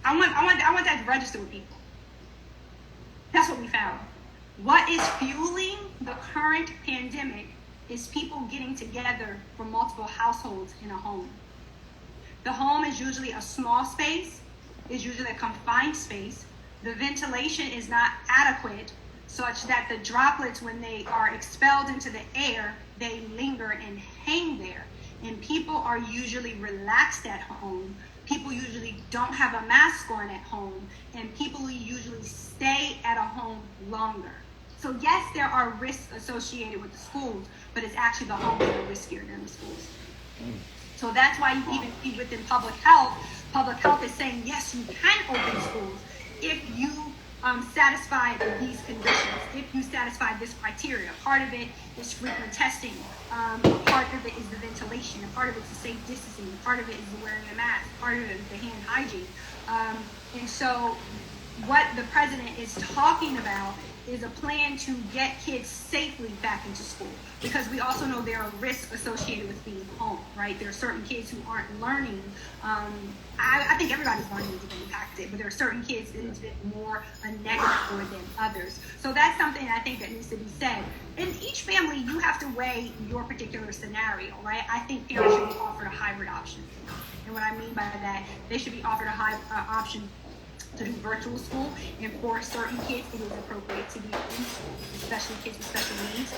I want that to register with people. That's what we found. What is fueling the current pandemic is people getting together from multiple households in a home. The home is usually a small space, is usually a confined space. The ventilation is not adequate, such that the droplets, when they are expelled into the air, they linger and hang there. And people are usually relaxed at home. People usually don't have a mask on at home, and people usually stay at a home longer. So yes, there are risks associated with the schools, but it's actually the homes that are riskier than the schools. So that's why you even see within public health is saying, yes, you can open schools if you satisfy these conditions. If you satisfy this criteria. Part of it is frequent testing. Part of it is the ventilation. A part of it is the safe distancing. A part of it is the wearing a mask. Part of it is the hand hygiene. And so what the president is talking about is a plan to get kids safely back into school, because we also know there are risks associated with being home, right? There are certain kids who aren't learning. I think everybody's learning has been impacted, but there are certain kids that it's been more a negative for than others. So that's something I think that needs to be said. In each family, you have to weigh your particular scenario, right? I think parents should be offered a hybrid option. And what I mean by that, they should be offered a option to do virtual school, and for certain kids it is appropriate to be in school, especially kids with special needs,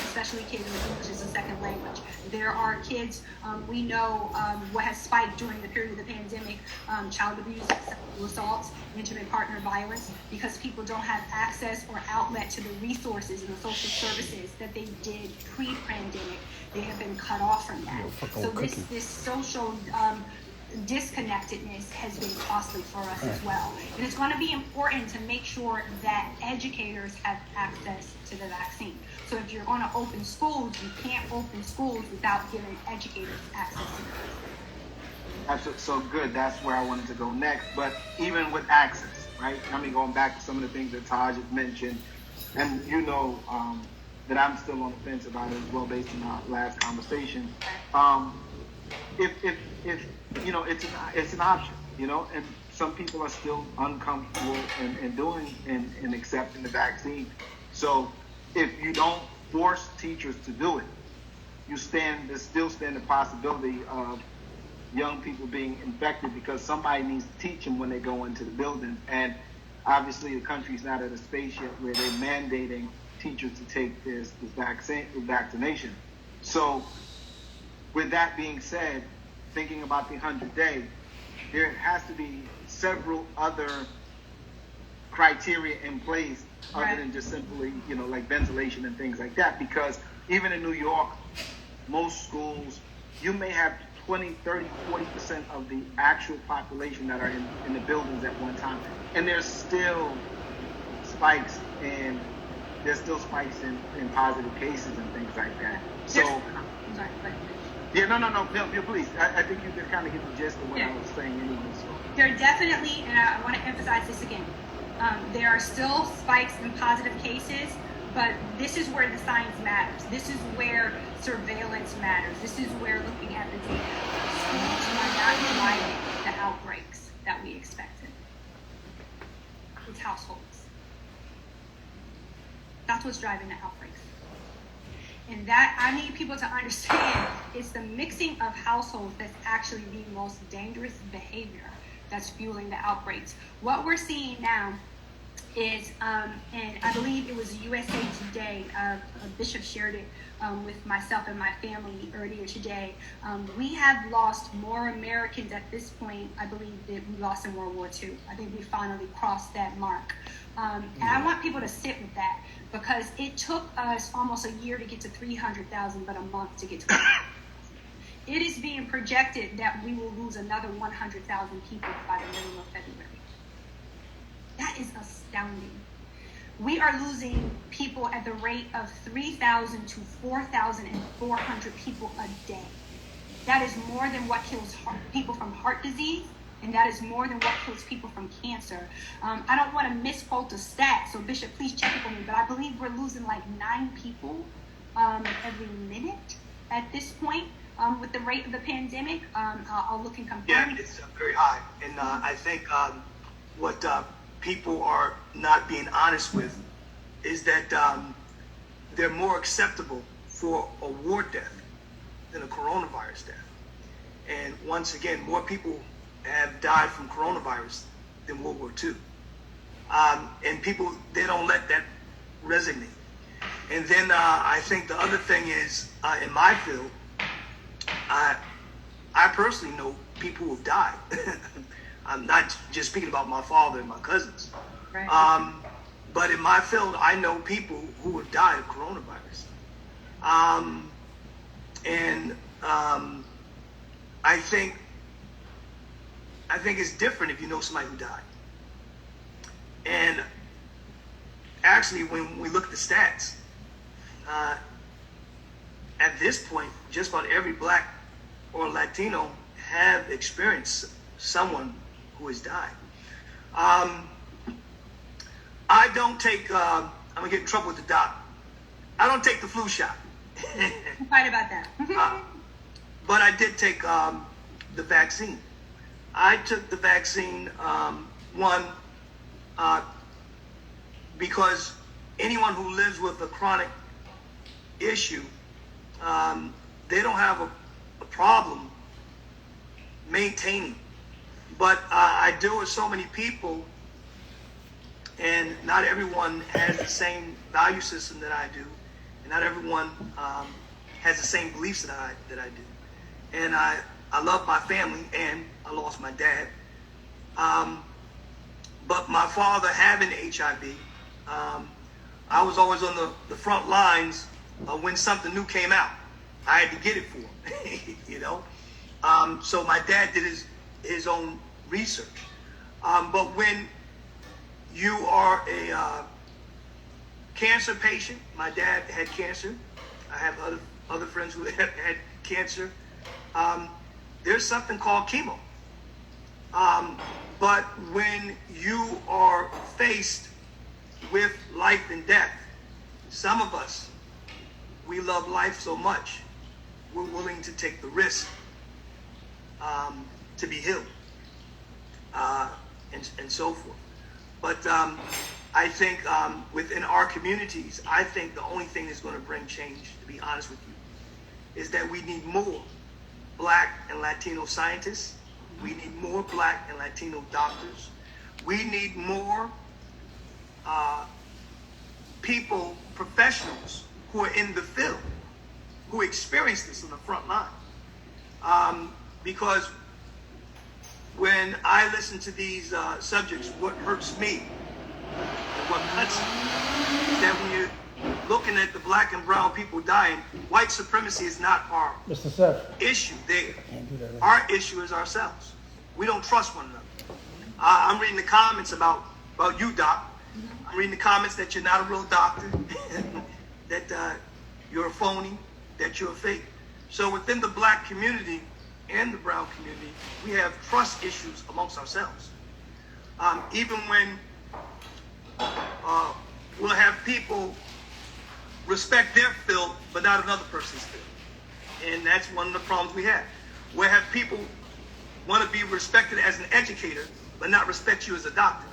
especially kids with English as a second language. There are kids, we know what has spiked during the period of the pandemic, child abuse, sexual assaults, intimate partner violence, because people don't have access or outlet to the resources and the social services that they did pre-pandemic. They have been cut off from that. So this social disconnectedness has been costly for us as well. And it's going to be important to make sure that educators have access to the vaccine. So if you're going to open schools, you can't open schools without giving educators access to the vaccine. That's so good. That's where I wanted to go next. But even with access, right? I mean, going back to some of the things that Taj has mentioned, and you know that I'm still on the fence about it as well, based on our last conversation. If you know, it's an option, you know, and some people are still uncomfortable in accepting the vaccine. So if you don't force teachers to do it, there's still the possibility of young people being infected, because somebody needs to teach them when they go into the building. And obviously the country's not at a space yet where they're mandating teachers to take this vaccination. So with that being said, thinking about the 100-day, there has to be several other criteria in place other than just simply, you know, like ventilation and things like that. Because even in New York, most schools, you may have 20, 30, 40% of the actual population that are in the buildings at one time. And there's still spikes in positive cases and things like that. So, yeah, no, please. I think you can kind of get the gist of what I was saying anyway. So. There are definitely, and I want to emphasize this again, there are still spikes in positive cases, but this is where the science matters. This is where surveillance matters. This is where looking at the data. Schools are not driving the outbreaks that we expected. It's households. That's what's driving the outbreaks. And that, I need people to understand, it's the mixing of households that's actually the most dangerous behavior that's fueling the outbreaks. What we're seeing now is, and I believe it was USA Today, a bishop shared it with myself and my family earlier today. We have lost more Americans at this point, I believe, that we lost in World War II. I think we finally crossed that mark. And I want people to sit with that, because it took us almost a year to get to 300,000, but a month to get to 100,000. It is being projected that we will lose another 100,000 people by the middle of February. That is astounding. We are losing people at the rate of 3,000 to 4,400 people a day. That is more than what kills people from heart disease, and that is more than what kills people from cancer. I don't want to misquote the stat, so Bishop, please check it for me, but I believe we're losing like 9 people every minute at this point with the rate of the pandemic. I'll look and confirm. Yeah, it's very high. And I think what people are not being honest with is that they're more acceptable for a war death than a coronavirus death. And once again, more people have died from coronavirus than World War II. And people, they don't let that resonate. And then I think the other thing is, in my field, I personally know people who have died. I'm not just speaking about my father and my cousins. Right. But in my field, I know people who have died of coronavirus. I think it's different if you know somebody who died. And actually, when we look at the stats, at this point, just about every black or Latino have experienced someone who has died. I don't take, I'm going to get in trouble with the doc. I don't take the flu shot. Right about that. But I did take the vaccine. I took the vaccine, because anyone who lives with a chronic issue, they don't have a problem maintaining. But I deal with so many people, and not everyone has the same value system that I do, and not everyone has the same beliefs that I do. And I love my family, and I lost my dad. But my father having HIV, I was always on the front lines when something new came out. I had to get it for him, you know. So my dad did his own research. But when you are a cancer patient, my dad had cancer. I have other friends who have had cancer. There's something called chemo. But when you are faced with life and death, some of us, we love life so much, we're willing to take the risk to be healed, and so forth. But I think within our communities, I think the only thing that's going to bring change, to be honest with you, is that we need more Black and Latino scientists. We need more Black and Latino doctors. We need more people, professionals who are in the field, who experience this on the front line. Because when I listen to these subjects, what hurts me, and what cuts me, is that when you're looking at the Black and brown people dying, white supremacy is not our issue there. Our issue is ourselves. We don't trust one another. I'm reading the comments about you, Doc. I'm reading the comments that you're not a real doctor, that you're a phony, that you're a fake. So within the Black community and the brown community, we have trust issues amongst ourselves. Even when we'll have people respect their field, but not another person's field. And that's one of the problems we have. We'll have people want to be respected as an educator, but not respect you as a doctor.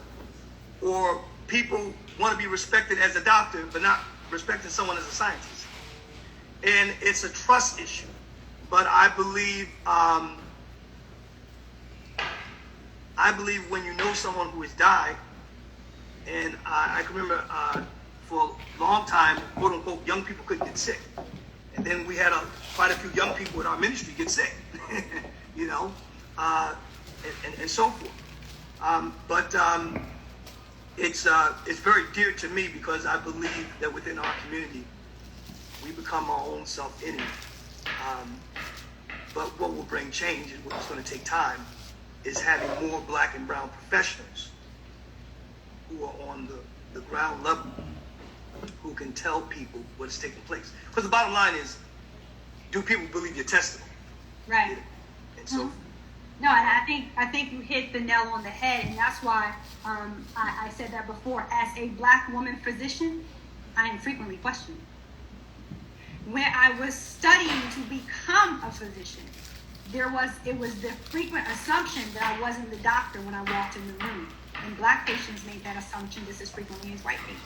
Or people want to be respected as a doctor, but not respecting someone as a scientist. And it's a trust issue. But I believe when you know someone who has died, and I can remember for a long time, quote unquote, young people couldn't get sick. And then we had quite a few young people in our ministry get sick, you know, and so forth. But it's very dear to me because I believe that within our community, we become our own self-enemy. But what will bring change, and what's going to take time, is having more Black and brown professionals who are on the ground level, who can tell people what is taking place. Because the bottom line is, do people believe your testimony? Right. And so. No, and I think you hit the nail on the head, and that's why I said that before. As a Black woman physician, I am frequently questioned. When I was studying to become a physician, it was the frequent assumption that I wasn't the doctor when I walked in the room. And Black patients made that assumption just as frequently as white patients.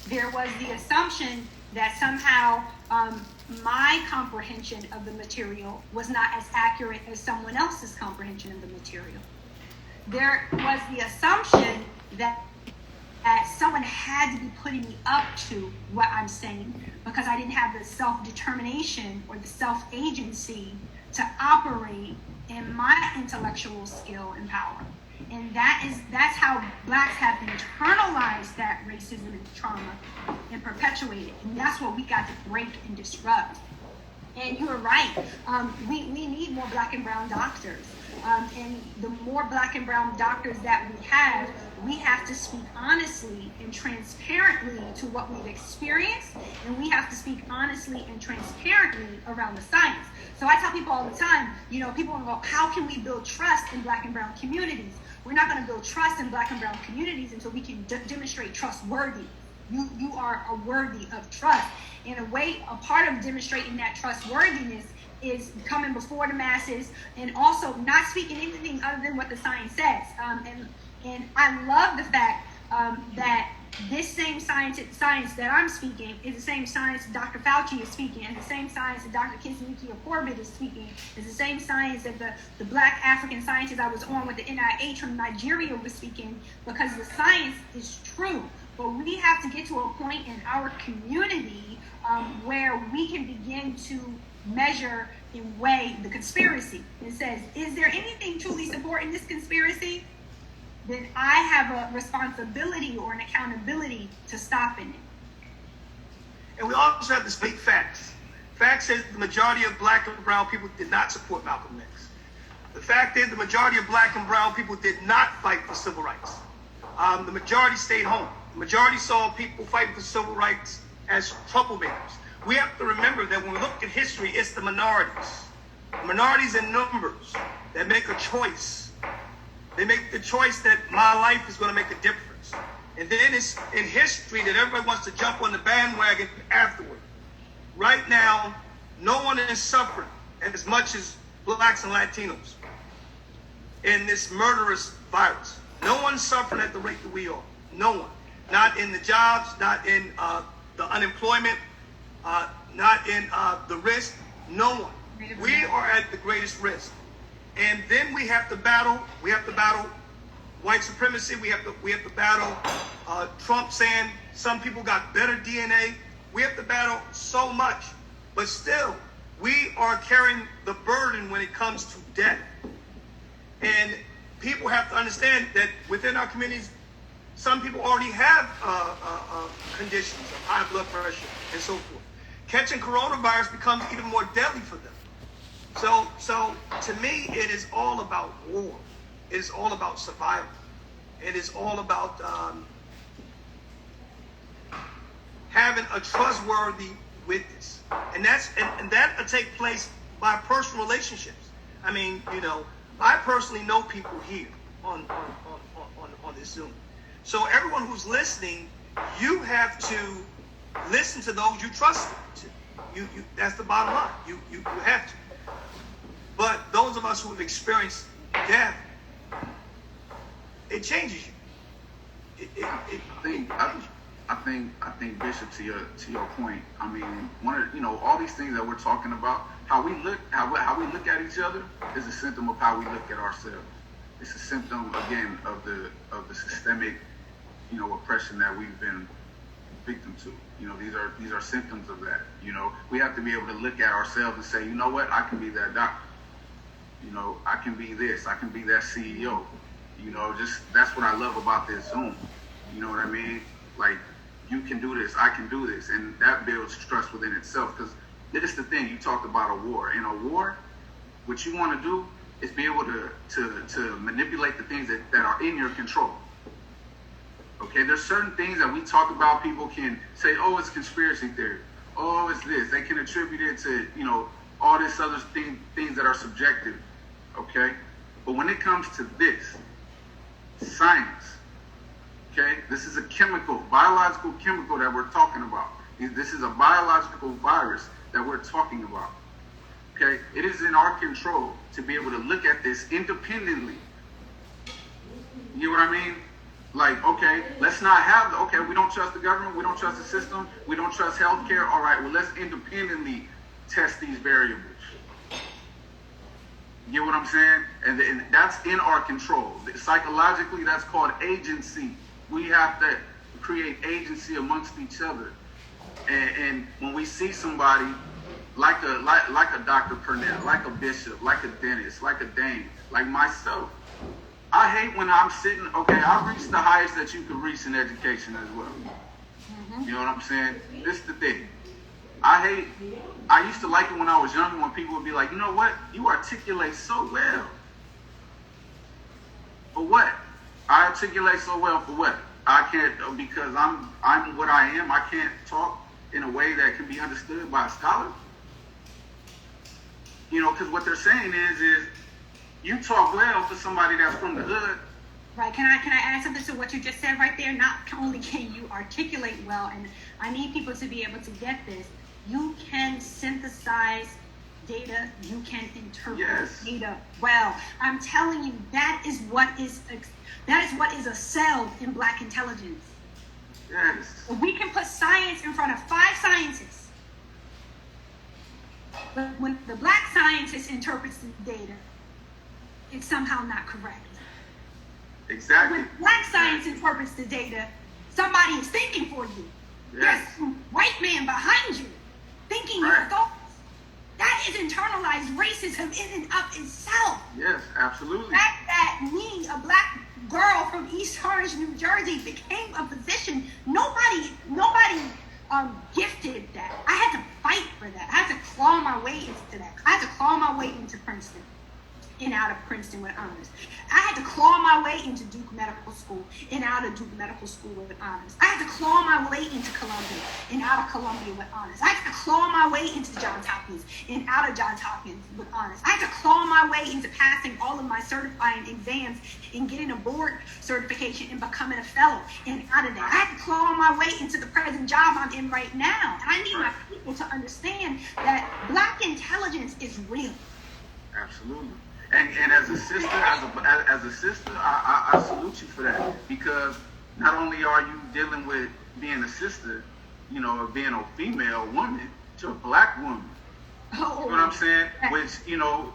There was the assumption that somehow my comprehension of the material was not as accurate as someone else's comprehension of the material. There was the assumption that someone had to be putting me up to what I'm saying because I didn't have the self-determination or the self-agency to operate in my intellectual skill and power. And that's how Blacks have internalized that racism and trauma and perpetuated. And that's what we got to break and disrupt. And you're right. We need more Black and brown doctors. And the more Black and brown doctors that we have, we have to speak honestly and transparently to what we've experienced, and we have to speak honestly and transparently around the science. So I tell people all the time, people go, how can we build trust in Black and brown communities? We're not going to build trust in Black and brown communities until we can demonstrate trustworthiness. You are worthy of trust. In a way, a part of demonstrating that trustworthiness is coming before the masses and also not speaking anything other than what the science says. And I love the fact that this same science that I'm speaking is the same science Dr. Fauci is speaking, and the same science that Dr. Kinsey Corbett is speaking, is the same science that the Black African scientists I was on with the NIH from Nigeria was speaking, because the science is true. But we have to get to a point in our community where we can begin to measure and weigh the conspiracy. It says, is there anything truly supporting this conspiracy? Then I have a responsibility or an accountability to stopping it. And we also have to speak facts. Facts says the majority of Black and brown people did not support Malcolm X. The fact is the majority of Black and brown people did not fight for civil rights. The majority stayed home. The majority saw people fighting for civil rights as troublemakers. We have to remember that when we look at history, it's the minorities in numbers that make a choice. They make the choice that my life is going to make a difference. And then it's in history that everybody wants to jump on the bandwagon afterward. Right now, no one is suffering as much as Blacks and Latinos in this murderous virus. No one's suffering at the rate that we are. No one. Not in the jobs, not in the unemployment, not in the risk. No one. We are at the greatest risk. And then we have to battle white supremacy. We have to battle Trump saying some people got better DNA. We have to battle so much. But still, we are carrying the burden when it comes to death. And people have to understand that within our communities, some people already have conditions of high blood pressure and so forth. Catching coronavirus becomes even more deadly for them. So to me, it is all about war. It is all about survival. It is all about having a trustworthy witness, and that will take place by personal relationships. I mean, I personally know people here on this Zoom. So everyone who's listening, you have to listen to those you trust to. You that's the bottom line. You have to. But those of us who have experienced death, it changes you. I think Bishop, to your point, I mean, all these things that we're talking about, how we look at each other is a symptom of how we look at ourselves. It's a symptom again of the systemic, oppression that we've been victim to. These are symptoms of that. We have to be able to look at ourselves and say, you know what, I can be that doctor. I can be this. I can be that CEO. Just that's what I love about this Zoom. You know what I mean? Like, you can do this. I can do this, and that builds trust within itself. Because this is the thing. You talked about a war. In a war, what you want to do is be able to manipulate the things that are in your control. Okay, there's certain things that we talk about. People can say, "Oh, it's conspiracy theory. Oh, it's this." They can attribute it to all this other things that are subjective. Okay, but when it comes to this science, okay, this is a biological chemical that we're talking about. This is a biological virus that we're talking about. Okay, it is in our control to be able to look at this independently. You know what I mean? Like, okay, let's not have we don't trust the government, we don't trust the system, we don't trust healthcare. All right, well, let's independently test these variables. You get what I'm saying? And that's in our control. Psychologically, that's called agency. We have to create agency amongst each other. And when we see somebody like a Dr. Purnell, like a bishop, like a dentist, like a Dane, like myself, I hate when I'm sitting, I've reached the highest that you could reach in education as well. Mm-hmm. You know what I'm saying? This is the thing. I used to like it when I was younger when people would be like, you know what? You articulate so well. But what? I articulate so well for what? I can't, because I'm what I am. I can't talk in a way that can be understood by a scholar. You know, because what they're saying is you talk well for somebody that's from the hood. Right. Can I add something to what you just said right there? Not only can you articulate well, and I need people to be able to get this, you can synthesize data, you can interpret data well. I'm telling you, that is what is excelled in Black intelligence. Yes. We can put science in front of 5 scientists, but when the Black scientist interprets the data, it's somehow not correct. Exactly. When Black science interprets the data, somebody is thinking for you. Yes. There's some white man behind you thinking your thoughts. That is internalized racism in and of itself. Yes, absolutely. The fact that me, a Black girl from East Orange, New Jersey, became a physician, nobody gifted that. I had to fight for that. I had to claw my way into that. I had to claw my way into Princeton and out of Princeton with honors. I had to claw my way into Duke Medical School and out of Duke Medical School with honors. I had to claw my way into Columbia and out of Columbia with honors. I had to claw my way into Johns Hopkins and out of Johns Hopkins with honors. I had to claw my way into passing all of my certifying exams and getting a board certification and becoming a fellow and out of that. I had to claw my way into the present job I'm in right now. And I need my people to understand that Black intelligence is real. Absolutely. And as a sister, I salute you for that, because not only are you dealing with being a sister, you know, or being a female woman, you're a Black woman. You know what I'm saying? Which, you know,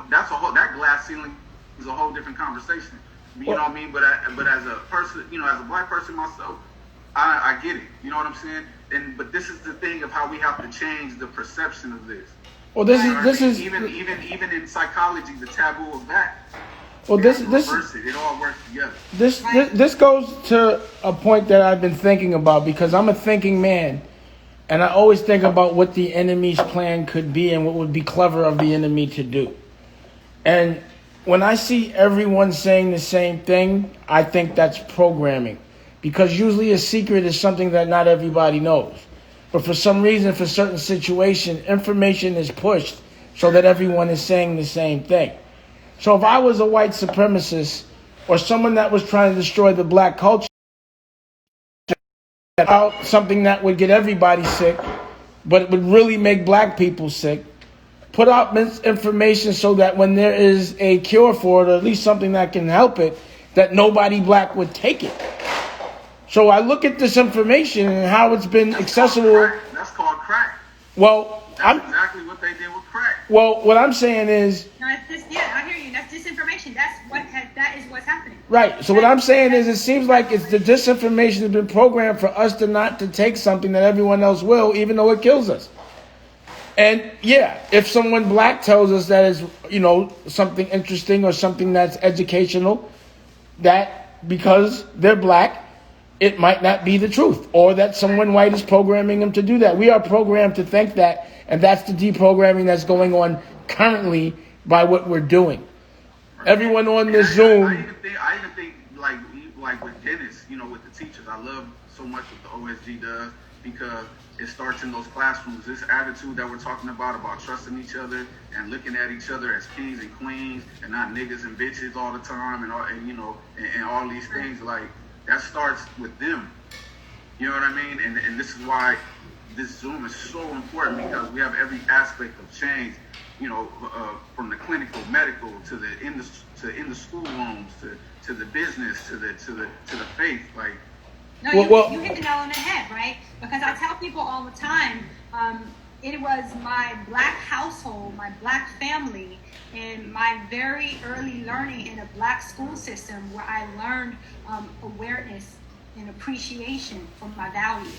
that's that glass ceiling is a whole different conversation. You know what I mean? But as a person, you know, as a Black person myself, I get it. You know what I'm saying? But this is the thing of how we have to change the perception of this. Well, this is even in psychology, the taboo of that. Well, it all works together. This goes to a point that I've been thinking about, because I'm a thinking man, and I always think about what the enemy's plan could be and what would be clever of the enemy to do. And when I see everyone saying the same thing, I think that's programming, because usually a secret is something that not everybody knows. But for some reason, for certain situation, information is pushed so that everyone is saying the same thing. So if I was a white supremacist or someone that was trying to destroy the Black culture, out something that would get everybody sick, but it would really make Black people sick, put out misinformation so that when there is a cure for it, or at least something that can help it, that nobody Black would take it. So I look at this information and how it's been accessible. That's called crack. Well, that's exactly what they did with crack. Well, what I'm saying is, I hear you. That's disinformation. That is what's happening. Right. So what I'm saying is, it seems like it's the disinformation has been programmed for us not to take something that everyone else will, even though it kills us. And yeah, if someone Black tells us that is, you know, something interesting or something that's educational, that because they're Black, it might not be the truth, or that someone white is programming them to do that. We are programmed to think that, and that's the deprogramming that's going on currently by what we're doing. Everyone on this Zoom. I even think like with Dennis, you know, with the teachers, I love so much what the OSG does, because it starts in those classrooms. This attitude that we're talking about trusting each other and looking at each other as kings and queens and not niggas and bitches all the time, and all these things, like, that starts with them. You know what I mean? And this is why this Zoom is so important, because we have every aspect of change, you know, from the clinical, medical, to in the school rooms, to the business, to the faith. Like, no, you hit the nail on the head, right? Because I tell people all the time, it was my Black household, my Black family, and my very early learning in a Black school system where I learned awareness and appreciation for my values.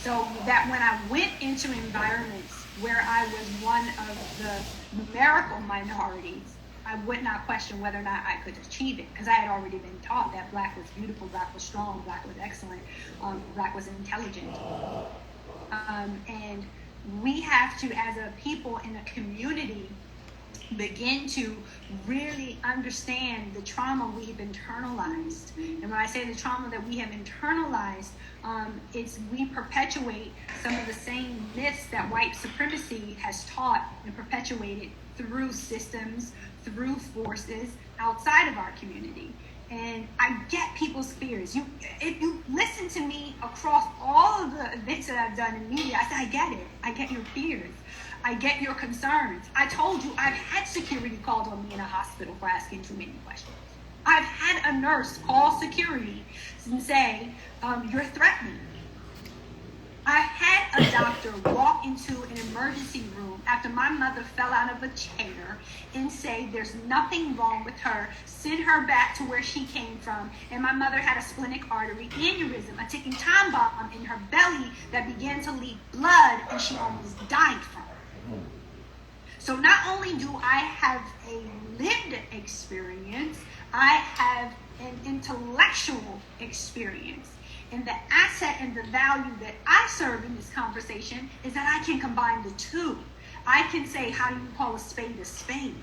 So that when I went into environments where I was one of the numerical minorities, I would not question whether or not I could achieve it, because I had already been taught that Black was beautiful, Black was strong, Black was excellent, Black was intelligent. And we have to, as a people in a community, begin to really understand the trauma we've internalized. And when I say the trauma that we have internalized, it's we perpetuate some of the same myths that white supremacy has taught and perpetuated through systems, through forces outside of our community. And I get people's fears. If you listen to me across all of the events that I've done in media, I say, I get it. I get your fears. I get your concerns. I told you I've had security called on me in a hospital for asking too many questions. I've had a nurse call security and say, you're threatening. I've had a doctor walk into an emergency room after my mother fell out of a chair and say there's nothing wrong with her, send her back to where she came from, and my mother had a splenic artery aneurysm, a ticking time bomb in her belly that began to leak blood, and she almost died from it. So not only do I have a lived experience, I have an intellectual experience. And the asset and the value that I serve in this conversation is that I can combine the two. I can say, how do you call a spade a spade?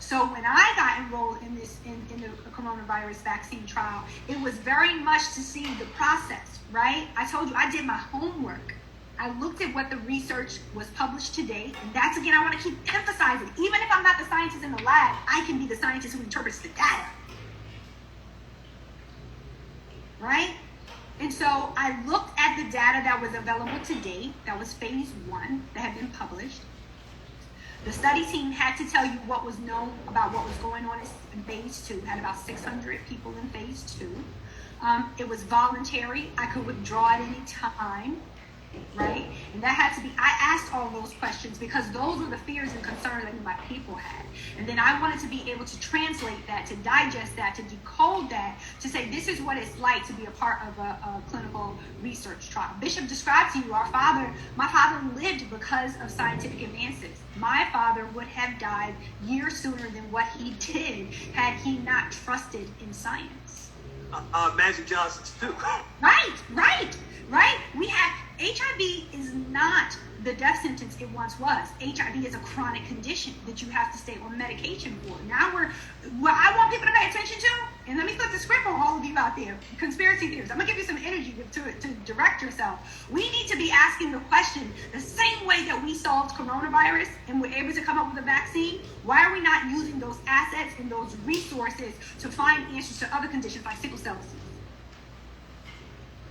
So when I got enrolled in this in the coronavirus vaccine trial, it was very much to see the process, right? I told you I did my homework. I looked at what the research was published to date, and that's, again, I want to keep emphasizing, even if I'm not the scientist in the lab, I can be the scientist who interprets the data. Right? And so I looked at the data that was available to date, that was phase 1, that had been published. The study team had to tell you what was known about what was going on in phase 2, had about 600 people in phase 2. It was voluntary. I could withdraw at any time. Right? And that had to be, I asked all those questions because those were the fears and concerns that my people had. And then I wanted to be able to translate that, to digest that, to decode that, to say this is what it's like to be a part of a clinical research trial. Bishop described to you, my father lived because of scientific advances. My father would have died years sooner than what he did had he not trusted in science. Magic Johnson's too. Right. We have HIV is not the death sentence it once was. HIV is a chronic condition that you have to stay on medication for. Now what I want people to pay attention to, and let me flip the script on all of you out there, conspiracy theorists. I'm going to give you some energy to direct yourself. We need to be asking the question the same way that we solved coronavirus and were able to come up with a vaccine. Why are we not using those assets and those resources to find answers to other conditions like sickle cell disease?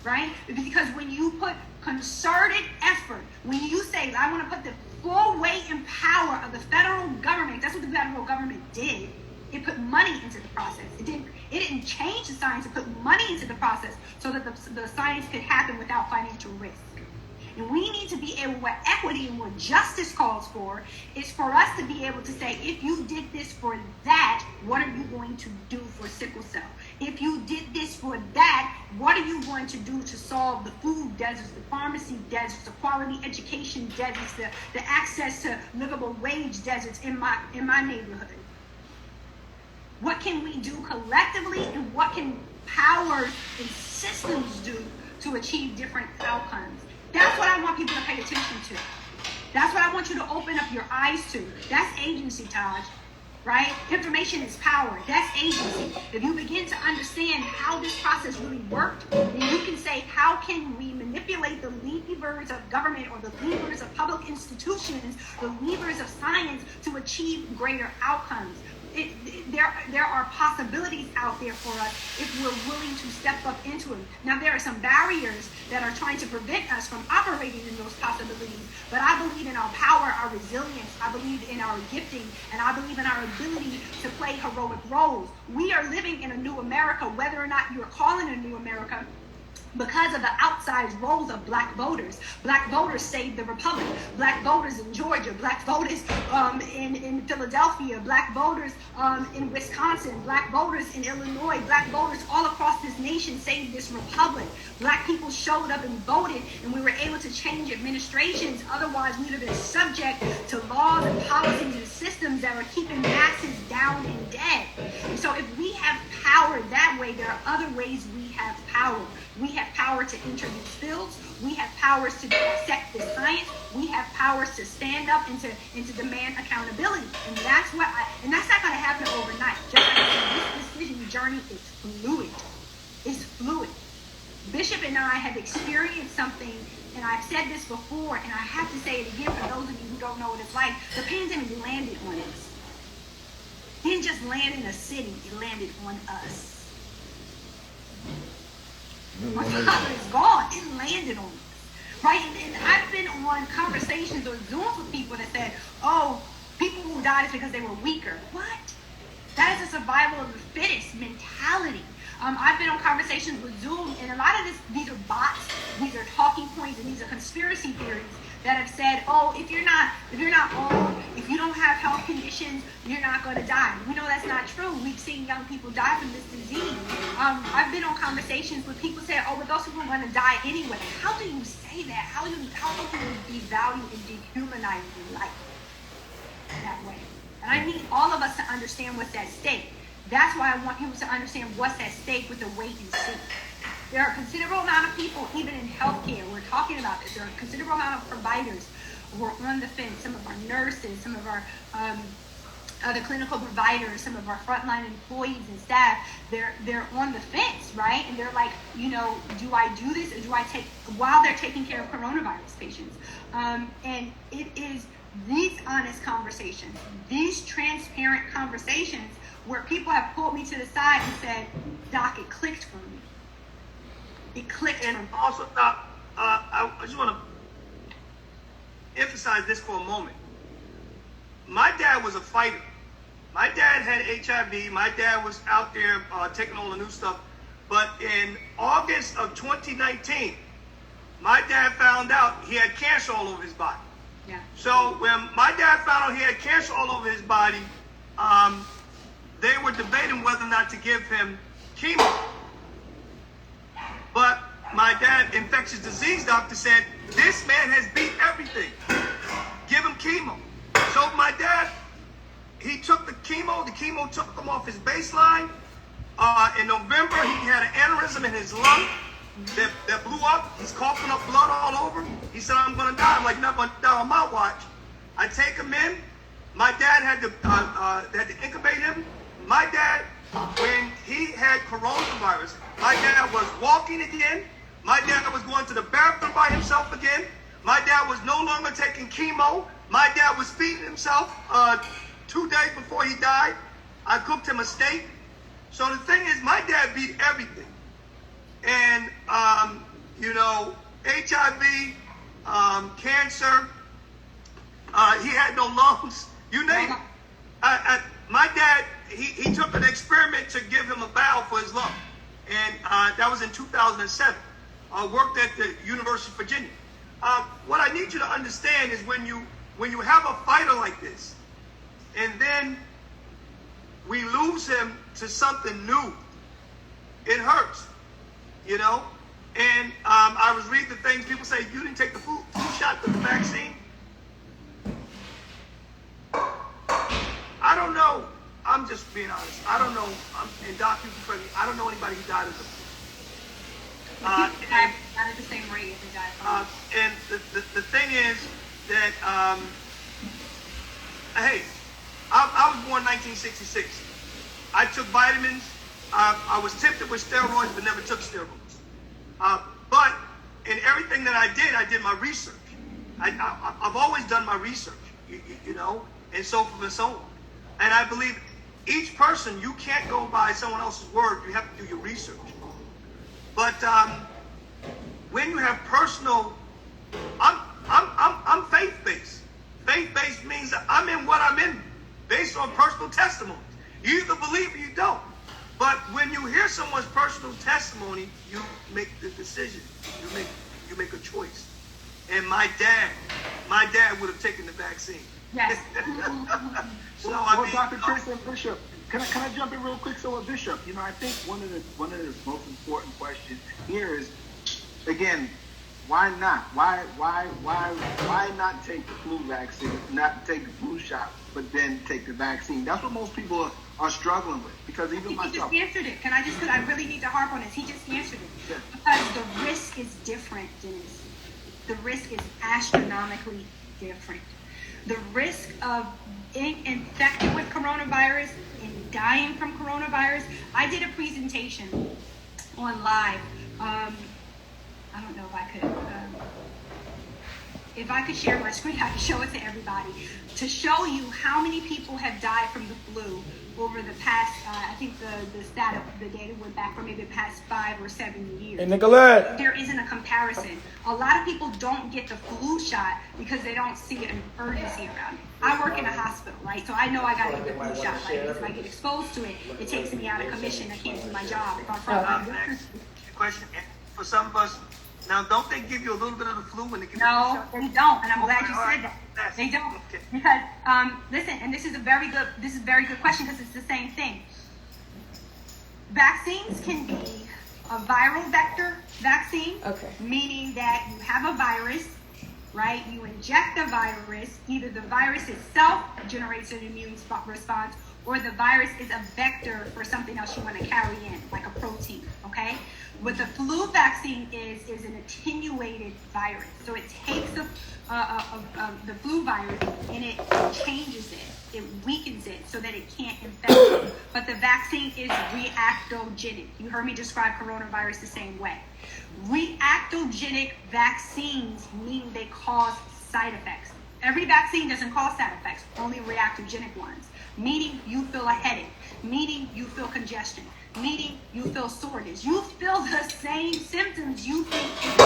Right? Because when you put concerted effort, when you say, I want to put the full weight and power of the federal government, that's what the federal government did. It put money into the process. It didn't change the science. It put money into the process so that the science could happen without financial risk. And we need to be able, what equity and what justice calls for, is for us to be able to say, if you did this for that, what are you going to do for sickle cell? If you did this for that, what are you going to do to solve the food deserts, the pharmacy deserts, the quality education deserts, the access to livable wage deserts in my neighborhood? What can we do collectively, and what can powers and systems do to achieve different outcomes? That's what I want people to pay attention to. That's what I want you to open up your eyes to. That's agency, Taj. Right? Information is power. That's agency. If you begin to understand how this process really worked, then you can say, how can we manipulate the levers of government or the levers of public institutions, the levers of science to achieve greater outcomes? There are possibilities out there for us if we're willing to step up into them. Now, there are some barriers that are trying to prevent us from operating in those possibilities, but I believe in our power, our resilience, I believe in our gifting, and I believe in our ability to play heroic roles. We are living in a new America, whether or not you're calling it a new America, because of the outsized roles of black voters. Black voters saved the republic. Black voters in Georgia, black voters in Philadelphia, black voters in Wisconsin, black voters in Illinois, black voters all across this nation saved this republic. Black people showed up and voted, and we were able to change administrations. Otherwise, we would have been subject to laws and policies and systems that are keeping masses down and dead. And so if we have power that way, there are other ways we have power. We have power to enter these fields. We have powers to dissect the science. We have powers to stand up and to demand accountability. And that's not going to happen overnight. Just like this decision journey is fluid. It's fluid. Bishop and I have experienced something, and I've said this before, and I have to say it again for those of you who don't know what it's like. The pandemic landed on us. It didn't just land in a city, it landed on us. My father is gone. It landed on us. Right? And I've been on conversations or Zooms with people that said, oh, people who died is because they were weaker. What? That is a survival of the fittest mentality. I've been on conversations with Zoom, and a lot of these are bots, these are talking points, and these are conspiracy theories that have said, oh, if you're not old, if you don't have health conditions, you're not going to die. We know that's not true. We've seen young people die from this disease. I've been on conversations with people saying, oh, but those people are going to die anyway. How do you say that? How do you devalue and dehumanize life that way? And I need all of us to understand what's at stake. That's why I want people to understand what's at stake with the wait and see. There are a considerable amount of people, even in healthcare, we're talking about this. There are a considerable amount of providers who are on the fence. Some of our nurses, some of our other clinical providers, some of our frontline employees and staff, they're on the fence, right? And they're like, do I do this or do I take, while they're taking care of coronavirus patients? And it is these honest conversations, these transparent conversations where people have pulled me to the side and said, Doc, it clicked for me. It clicked. And also, Doc, I just want to emphasize this for a moment. My dad was a fighter. My dad had HIV. My dad was out there taking all the new stuff. But in August of 2019, my dad found out he had cancer all over his body. Yeah. So when my dad found out he had cancer all over his body, they were debating whether or not to give him chemo. But my dad, infectious disease doctor, said, this man has beat everything. Give him chemo. So my dad, he took the chemo took him off his baseline. In November, he had an aneurysm in his lung that blew up. He's coughing up blood all over. He said, I'm going to die. I'm like, not going to die on my watch. I take him in. My dad had to incubate him. My dad, when he had coronavirus, my dad was walking again. My dad was going to the bathroom by himself again. My dad was no longer taking chemo. My dad was feeding himself 2 days before he died. I cooked him a steak. So the thing is, my dad beat everything. And, HIV, cancer, he had no lungs, you name it. My dad, he took an experiment to give him a valve for his lung. And that was in 2007. I worked at the University of Virginia. What I need you to understand is when you have a fighter like this, and then we lose him to something new, it hurts, And I was reading the things people say, you didn't take the flu shot, the vaccine. I don't know. I'm just being honest. I don't know. And Doc, you can correct me. I don't know anybody who died of the flu. Not at the same rate as they died from. And the thing is that, hey, I was born 1966. I took vitamins. I was tempted with steroids, but never took steroids. But in everything that I did my research. I've always done my research, and so forth and so on. And I believe each person, you can't go by someone else's word. You have to do your research. But when you have personal, I'm faith-based. Faith-based means that I'm in what I'm in, based on personal testimonies. You either believe or you don't. But when you hear someone's personal testimony, you make the decision. You make a choice. And my dad would have taken the vaccine. Yes. So Dr. Chris and Bishop, can I jump in real quick? So, Bishop, I think one of the most important questions here is, again, why not? Why not take the flu vaccine, not take the flu shot, but then take the vaccine? That's what most people are struggling with. Because even He myself. just answered it. Because I really need to harp on this. He just answered it. Yeah. Because the risk is different, Dennis. The risk is astronomically different. The risk of being infected with coronavirus and dying from coronavirus. I did a presentation on live. I don't know if I could share my screen, I could show it to everybody to show you how many people have died from the flu over the past, I think the data went back for maybe the past 5 or 7 years. Hey, Nicolette. There isn't a comparison. A lot of people don't get the flu shot because they don't see an urgency around it. I work in a hospital, right? So I know I got to get the flu shot. Like if I get exposed to it, it takes me out of commission. I can't do my job if I'm frontline. Question for some of us. Now, don't they give you a little bit of the flu when they give you the No, shot? they don't, and I'm glad you said that. That's- They don't, okay. because listen, and this is a very good question because it's the same thing. Vaccines can be a viral vector vaccine, meaning that you have a virus, right? You inject the virus. Either the virus itself generates an immune response, or the virus is a vector for something else you want to carry in, like a protein. Okay. What the flu vaccine is an attenuated virus. So it takes the flu virus and it changes it. It weakens it so that it can't infect you. But the vaccine is reactogenic. You heard me describe coronavirus the same way. Reactogenic vaccines mean they cause side effects. Every vaccine doesn't cause side effects, only reactogenic ones. Meaning you feel a headache, meaning you feel congestion, meaning you feel soreness. You feel the same symptoms you think is the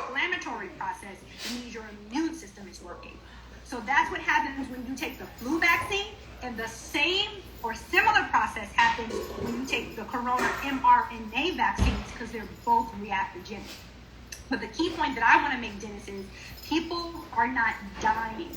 inflammatory process. It means your immune system is working. So that's what happens when you take the flu vaccine, and the same or similar process happens when you take the corona mRNA vaccines because they're both reactogenic. But the key point that I want to make, Dennis, is people are not dying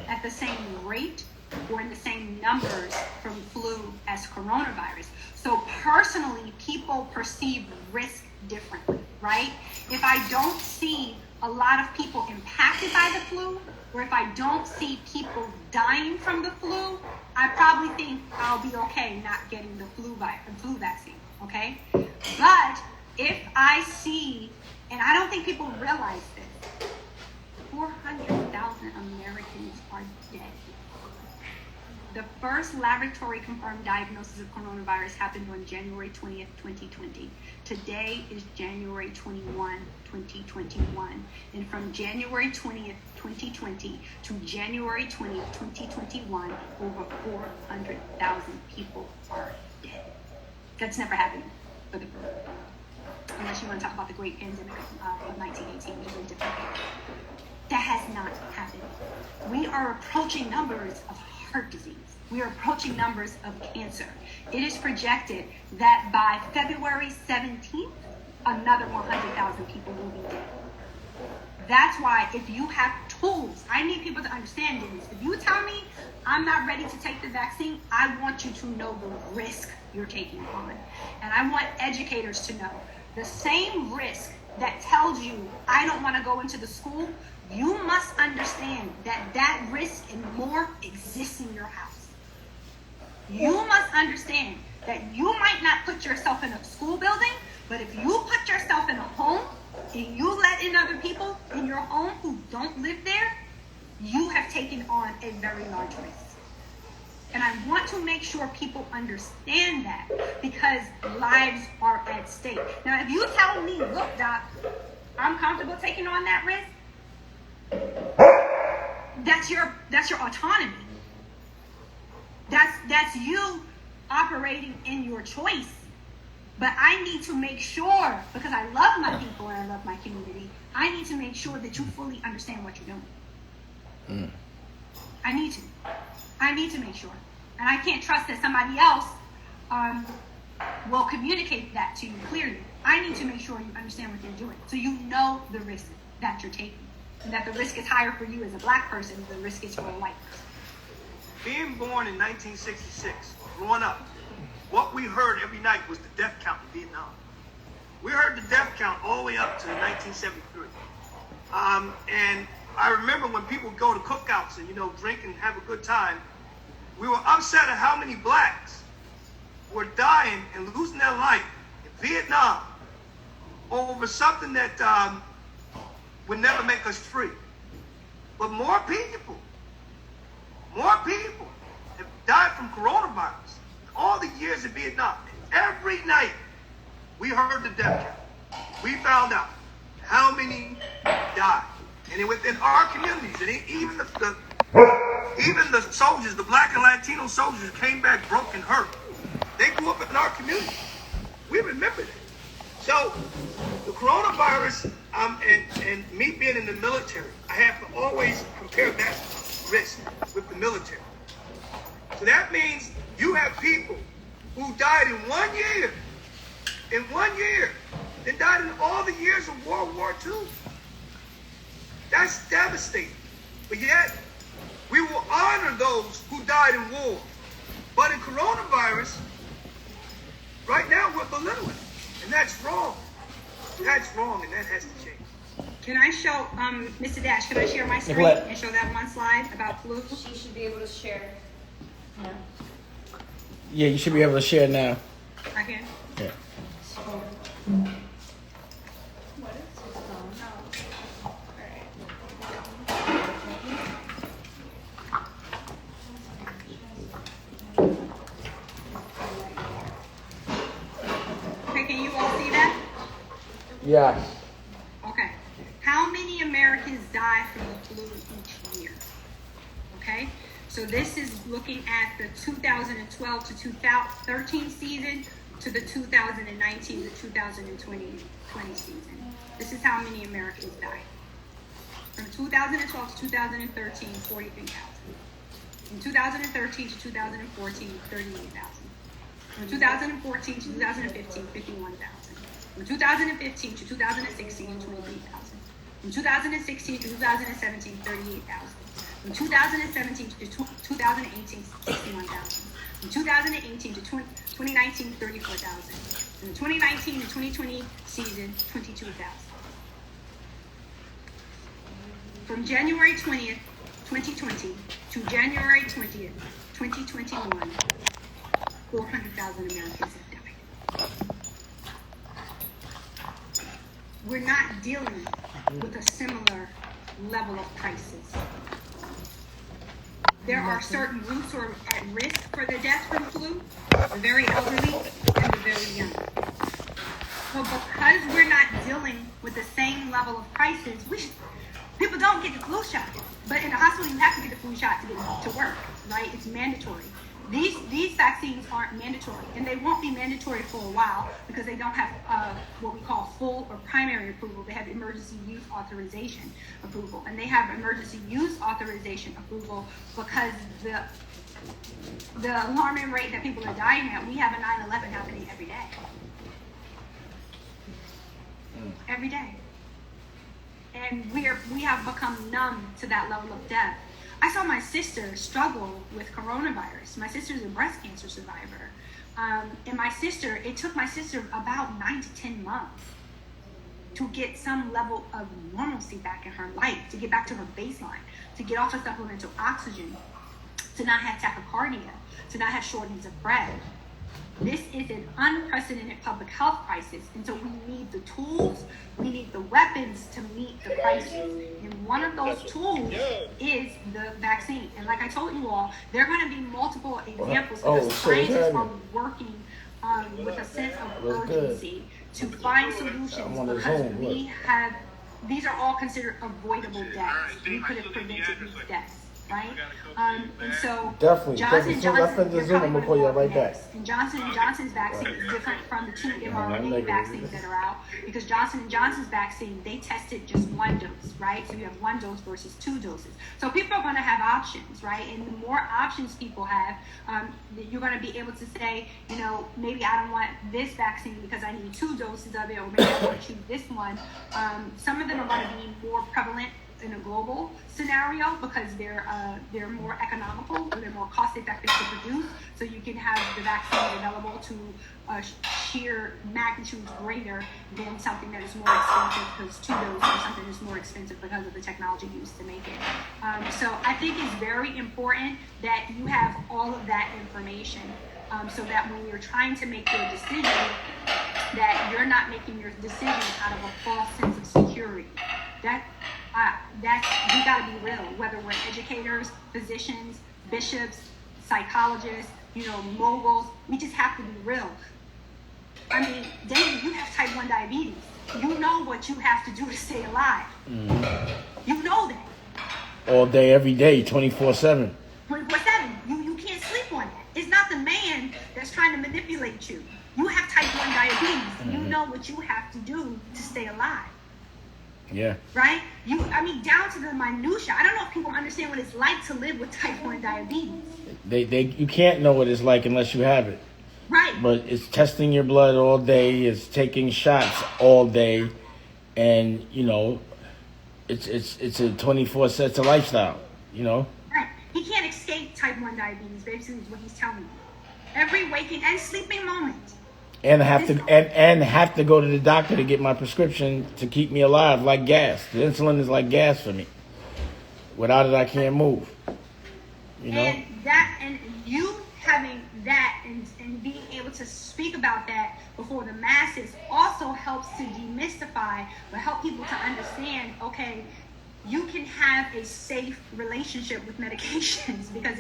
at the same rate or in the same numbers from flu as coronavirus. So personally, people perceive risk differently, right? If I don't see a lot of people impacted by the flu, or if I don't see people dying from the flu, I probably think I'll be okay not getting the flu vaccine, okay? But if I see, and I don't think people realize this, 400,000 Americans are dead. The first laboratory-confirmed diagnosis of coronavirus happened on January 20th, 2020. Today is January 21, 2021. And from January 20th, 2020 to January 20th, 2021, over 400,000 people are dead. That's never happened for the flu. Unless you want to talk about the great pandemic of 1918, which is a different thing. That has not happened. We are approaching numbers of heart disease. We are approaching numbers of cancer. It is projected that by February 17th, another 100,000 people will be dead. That's why if you have tools, I need people to understand this. If you tell me I'm not ready to take the vaccine, I want you to know the risk you're taking on. And I want educators to know the same risk that tells you I don't want to go into the school, you must understand that that risk and more exists in your house. You must understand that you might not put yourself in a school building, but if you put yourself in a home and you let in other people in your home who don't live there, you have taken on a very large risk. And I want to make sure people understand that because lives are at stake. Now, if you tell me, look, Doc, I'm comfortable taking on that risk, that's your autonomy. That's you operating in your choice. But I need to make sure, because I love my people and I love my community, I need to make sure that you fully understand what you're doing. I need to make sure. And I can't trust that somebody else will communicate that to you clearly. I need to make sure you understand what you're doing so you know the risk that you're taking. And that the risk is higher for you as a black person than the risk is for a white person. Being born in 1966, growing up, what we heard every night was the death count in Vietnam. We heard the death count all the way up to 1973. And I remember when people go to cookouts and, drink and have a good time, We were upset at how many blacks were dying and losing their life in Vietnam over something that would never make us free. But more people have died from coronavirus all the years in Vietnam. Every night we heard the death count. We found out how many died. And within our communities, and even the soldiers, the black and Latino soldiers came back broken, hurt. They grew up in our community. We remember that. So the coronavirus, and me being in the military, I have to always compare that risk with the military. So that means you have people who died in 1 year, and died in all the years of World War II. That's devastating. But yet, we will honor those who died in war. But in coronavirus, right now we're belittling. And that's wrong. That's wrong, and that has to change. Can I show, Mr. Dash, can I share my screen and show that one slide about flu? She should be able to share. No. Yeah, you should be able to share now. I can. Yeah. What is his phone? Oh. Alright. Okay, can you all see that? Yes. Okay. How many Americans die from the flu each year? Okay. So this is looking at the 2012 to 2013 season to the 2019 to 2020 season. This is how many Americans died. From 2012 to 2013, 43,000. From 2013 to 2014, 38,000. From 2014 to 2015, 51,000. From 2015 to 2016, 23,000. From 2016 to 2017, 38,000. From 2017 to 2018, 61,000. From 2018 to 2019, 34,000. From the 2019 to 2020 season, 22,000. From January 20th, 2020 to January 20th, 2021, 400,000 Americans have died. We're not dealing with a similar level of crisis. There are certain groups who are at risk for the death from flu, the very elderly and the very young. So because we're not dealing with the same level of crisis, people don't get the flu shot. But in the hospital, you have to get the flu shot to get to work, right? It's mandatory. These vaccines aren't mandatory, and they won't be mandatory for a while because they don't have what we call full or primary approval. They have emergency use authorization approval, and they have emergency use authorization approval because the alarming rate that people are dying at, we have a 9/11 happening every day. Every day. And we have become numb to that level of death. I saw my sister struggle with coronavirus. My sister's a breast cancer survivor. And it took my sister about 9 to 10 months to get some level of normalcy back in her life, to get back to her baseline, to get off of supplemental oxygen, to not have tachycardia, to not have shortness of breath. This is an unprecedented public health crisis, and so we need the tools, we need the weapons to meet the crisis. And one of those tools is the vaccine. And like I told you all, there are going to be multiple examples because scientists are working with a sense of urgency to find solutions because these are all considered avoidable deaths. We could have prevented these deaths. Right? And so definitely. Johnson & Johnson, you're probably going to call you right back. And Johnson & Johnson's vaccine is different from the 2 mRNA vaccines that are out because Johnson & Johnson's vaccine, they tested just 1 dose, right? So you have 1 dose versus 2 doses. So people are going to have options, right? And the more options people have, you're going to be able to say, maybe I don't want this vaccine because I need 2 doses of it, or maybe I want to choose this one. Some of them are going to be more prevalent in a global scenario because they're more economical, or they're more cost effective to produce. So you can have the vaccine available to sheer magnitudes greater than something that is more expensive, because 2 doses or something is more expensive because of the technology used to make it. So I think it's very important that you have all of that information, so that when you're trying to make your decision, that you're not making your decision out of a false sense of security. We got to be real, whether we're educators, physicians, bishops, psychologists, moguls. We just have to be real. I mean, David, you have type 1 diabetes. You know what you have to do to stay alive. You know that. All day, every day, 24/7. 24/7. You can't sleep on that. It's not the man that's trying to manipulate you. You have type 1 diabetes. You know what you have to do to stay alive. Yeah. Right? Down to the minutia. I don't know if people understand what it's like to live with type 1 diabetes. You can't know what it's like unless you have it. Right. But it's testing your blood all day, it's taking shots all day, and it's a 24/7, it's a lifestyle, Right. He can't escape type 1 diabetes, basically is what he's telling me. Every waking and sleeping moment. And have to go to the doctor to get my prescription to keep me alive, like gas. The insulin is like gas for me. Without it, I can't move. And you having that and being able to speak about that before the masses also helps to demystify, but help people to understand, okay, you can have a safe relationship with medications because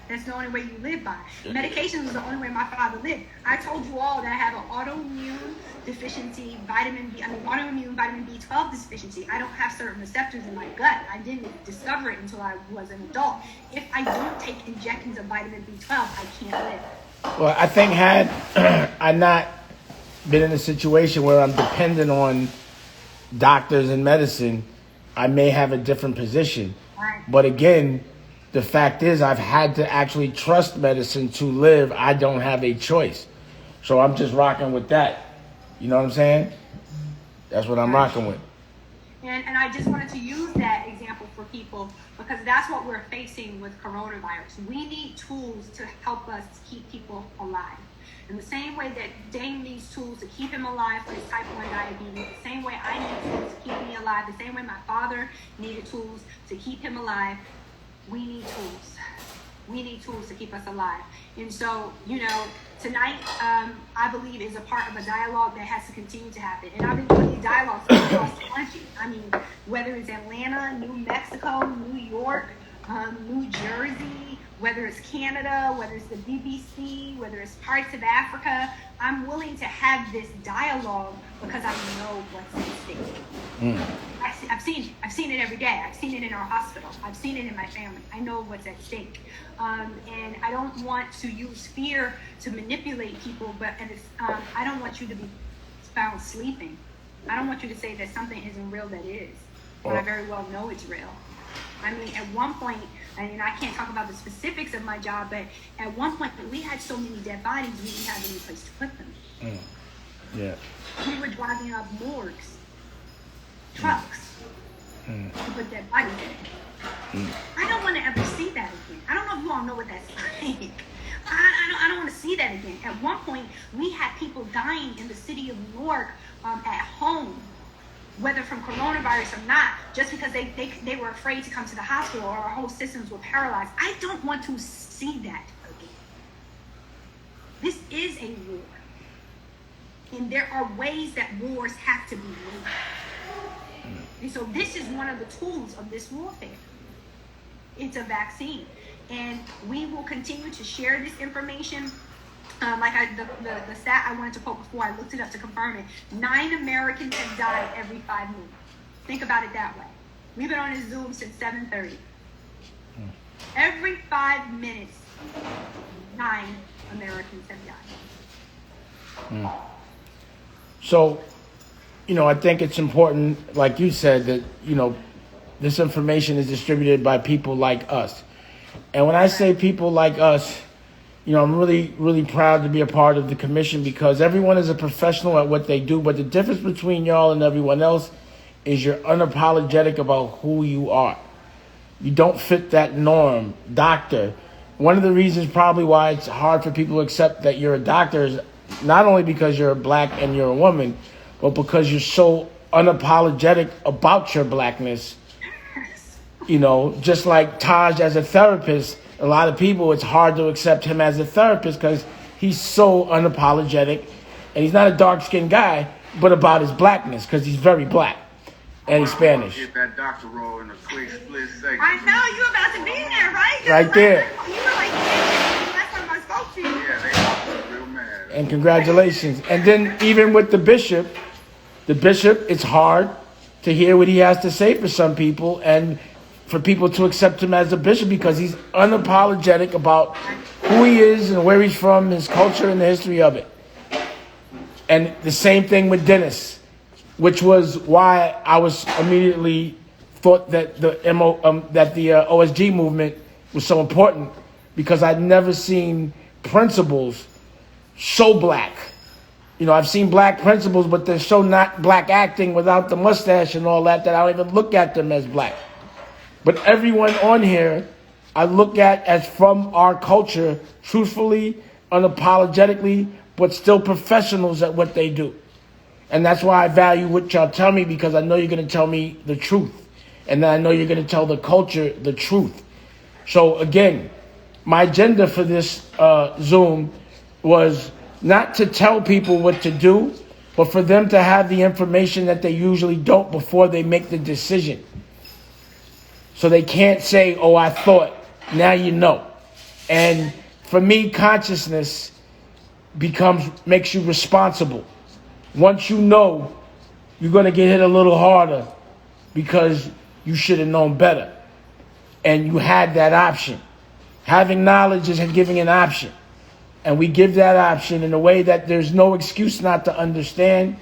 that's the only way you live by. Medications was the only way my father lived. I told you all that I have an autoimmune deficiency, autoimmune vitamin B12 deficiency. I don't have certain receptors in my gut. I didn't discover it until I was an adult. If I don't take injections of vitamin B12, I can't live. Well, I think had I not been in a situation where I'm dependent on doctors and medicine, I may have a different position. Right. But again, the fact is I've had to actually trust medicine to live. I don't have a choice. So I'm just rocking with that. You know what I'm saying? That's what I'm rocking with. And I just wanted to use that example for people because that's what we're facing with coronavirus. We need tools to help us keep people alive. In the same way that Dane needs tools to keep him alive for his type 1 diabetes, the same way I need tools to keep me alive, the same way my father needed tools to keep him alive, we need tools. We need tools to keep us alive. And so, tonight, I believe is a part of a dialogue that has to continue to happen. And I've been doing these dialogues across the country. Whether it's Atlanta, New Mexico, New York, New Jersey, whether it's Canada, whether it's the BBC, whether it's parts of Africa, I'm willing to have this dialogue because I know what's at stake. I've seen it. I've seen it every day. I've seen it in our hospital. I've seen it in my family. I know what's at stake. And I don't want to use fear to manipulate people, but I don't want you to be found sleeping. I don't want you to say that something isn't real that is, but I very well know it's real. At one point, and I can't talk about the specifics of my job, but at one point we had so many dead bodies we didn't have any place to put them. Yeah. We were driving up morgues, trucks, to put dead bodies in. I don't want to ever see that again. I don't know if you all know what that's like. I don't want to see that again. At one point, we had people dying in the city of New York at home, whether from coronavirus or not, just because they were afraid to come to the hospital or our whole systems were paralyzed. I don't want to see that again. This is a war. And there are ways that wars have to be waged. And so this is one of the tools of this warfare. It's a vaccine. And we will continue to share this information. The stat I wanted to quote before, I looked it up to confirm it. 9 Americans have died every 5 minutes. Think about it that way. We've been on this Zoom since 7:30. Every 5 minutes, 9 Americans have died. So, I think it's important, like you said, that, this information is distributed by people like us. And when I say people like us, I'm really, really proud to be a part of the commission because everyone is a professional at what they do. But the difference between y'all and everyone else is you're unapologetic about who you are. You don't fit that norm. Doctor. One of the reasons probably why it's hard for people to accept that you're a doctor is not only because you're black and you're a woman, but because you're so unapologetic about your blackness. You know, just like Taj as a therapist, a lot of people, it's hard to accept him as a therapist because he's so unapologetic. And he's not a dark-skinned guy, but about his blackness because he's very black and he's Spanish. Get that doctor role in a quick split second. I know, you about to be there, right? Right there. You were like, yeah, last time I spoke to you. Yeah, they were real mad. And congratulations. And then even with the bishop, it's hard to hear what he has to say for some people and for people to accept him as a bishop because he's unapologetic about who he is and where he's from, his culture and the history of it. And the same thing with Dennis, which was why I was immediately thought that the OSG movement was so important because I'd never seen principles so black. You know, I've seen black principles, but they're so not black acting without the mustache and all that I don't even look at them as black. But everyone on here, I look at as from our culture, truthfully, unapologetically, but still professionals at what they do. And that's why I value what y'all tell me because I know you're going to tell me the truth. And then I know you're going to tell the culture the truth. So again, my agenda for this Zoom was not to tell people what to do, but for them to have the information that they usually don't before they make the decision. So they can't say, oh, I thought, now you know. And for me, consciousness makes you responsible. Once you know, you're going to get hit a little harder because you should have known better. And you had that option. Having knowledge is giving an option. And we give that option in a way that there's no excuse not to understand.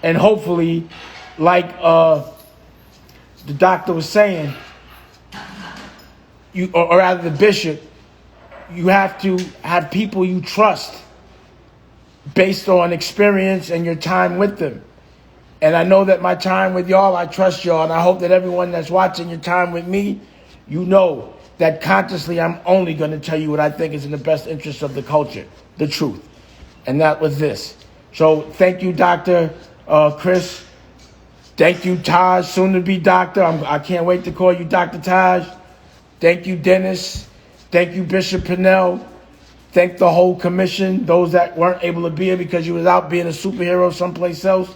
And hopefully, like the doctor was saying, or rather the bishop, you have to have people you trust based on experience and your time with them. And I know that my time with y'all, I trust y'all. And I hope that everyone that's watching your time with me, you know that consciously I'm only going to tell you what I think is in the best interest of the culture, the truth. And that was this. So thank you, Dr. Chris. Thank you, Taj, soon to be doctor. I can't wait to call you Dr. Taj. Thank you, Dennis. Thank you, Bishop Purnell. Thank the whole commission, those that weren't able to be here because you was out being a superhero someplace else.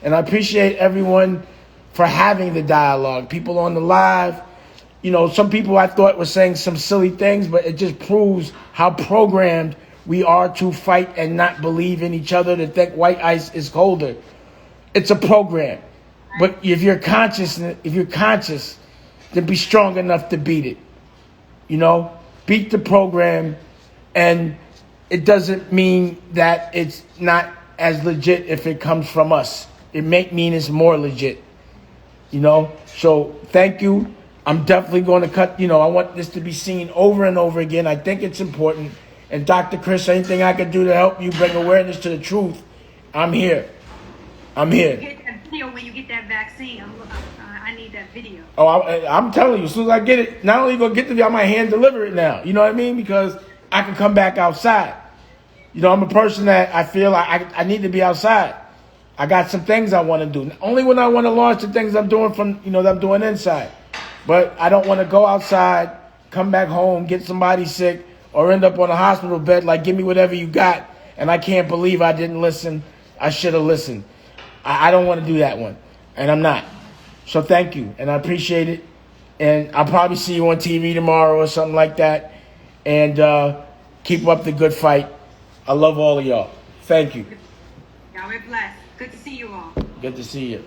And I appreciate everyone for having the dialogue. People on the live, you know, some people I thought were saying some silly things, but it just proves how programmed we are to fight and not believe in each other, to think white ice is colder. It's a program. But if you're conscious, then be strong enough to beat it. You know, beat the program. And it doesn't mean that it's not as legit if it comes from us. It may mean it's more legit, you know? So thank you. I'm definitely going to cut, you know, I want this to be seen over and over again. I think it's important. And Dr. Chris, anything I can do to help you bring awareness to the truth, I'm here. I'm here. Get that video when you get that vaccine. I need that video. Oh, I'm telling you, as soon as I get it, not only going to get the video, I might hand deliver it now. You know what I mean? Because I can come back outside. You know, I'm a person that I feel I need to be outside. I got some things I want to do. Only when I want to launch the things I'm doing that I'm doing inside. But I don't want to go outside, come back home, get somebody sick, or end up on a hospital bed like, give me whatever you got, and I can't believe I didn't listen. I should have listened. I don't want to do that one, and I'm not. So thank you, and I appreciate it. And I'll probably see you on TV tomorrow or something like that. And keep up the good fight. I love all of y'all. Thank you. Y'all are blessed. Good to see you all. Good to see you.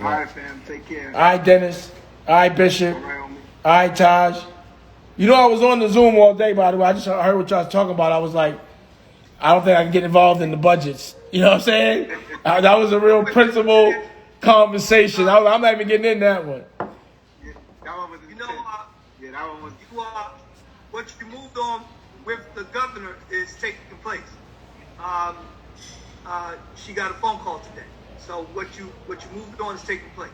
All right, fam. Take care. All right, Dennis. All right, Bishop. All right, homie. All right, Taj. You know, I was on the Zoom all day, by the way. I just heard what y'all was talking about. I was like, I don't think I can get involved in the budgets. You know what I'm saying? That was a real principled conversation. I'm not even getting in that one. Yeah, that one was You know, that one was. what you moved on with the governor is taking place. She got a phone call today. So what you moved on is taking place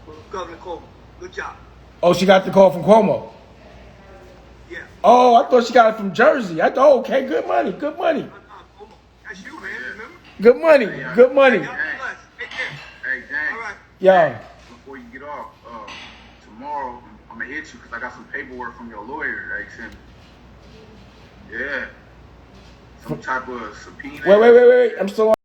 with Governor Cuomo. Good job. Oh, she got the call from Cuomo. Yeah. Oh, I thought she got it from Jersey. I thought, okay, good money, good money. Cuomo. That's you, man. Remember? Good money, good money. God bless. Take care. Hey, James. All right. Yeah. Before you get off, tomorrow I'm gonna hit you because I got some paperwork from your lawyer. They sent me. Yeah. Some type of subpoena. Wait. I'm still on.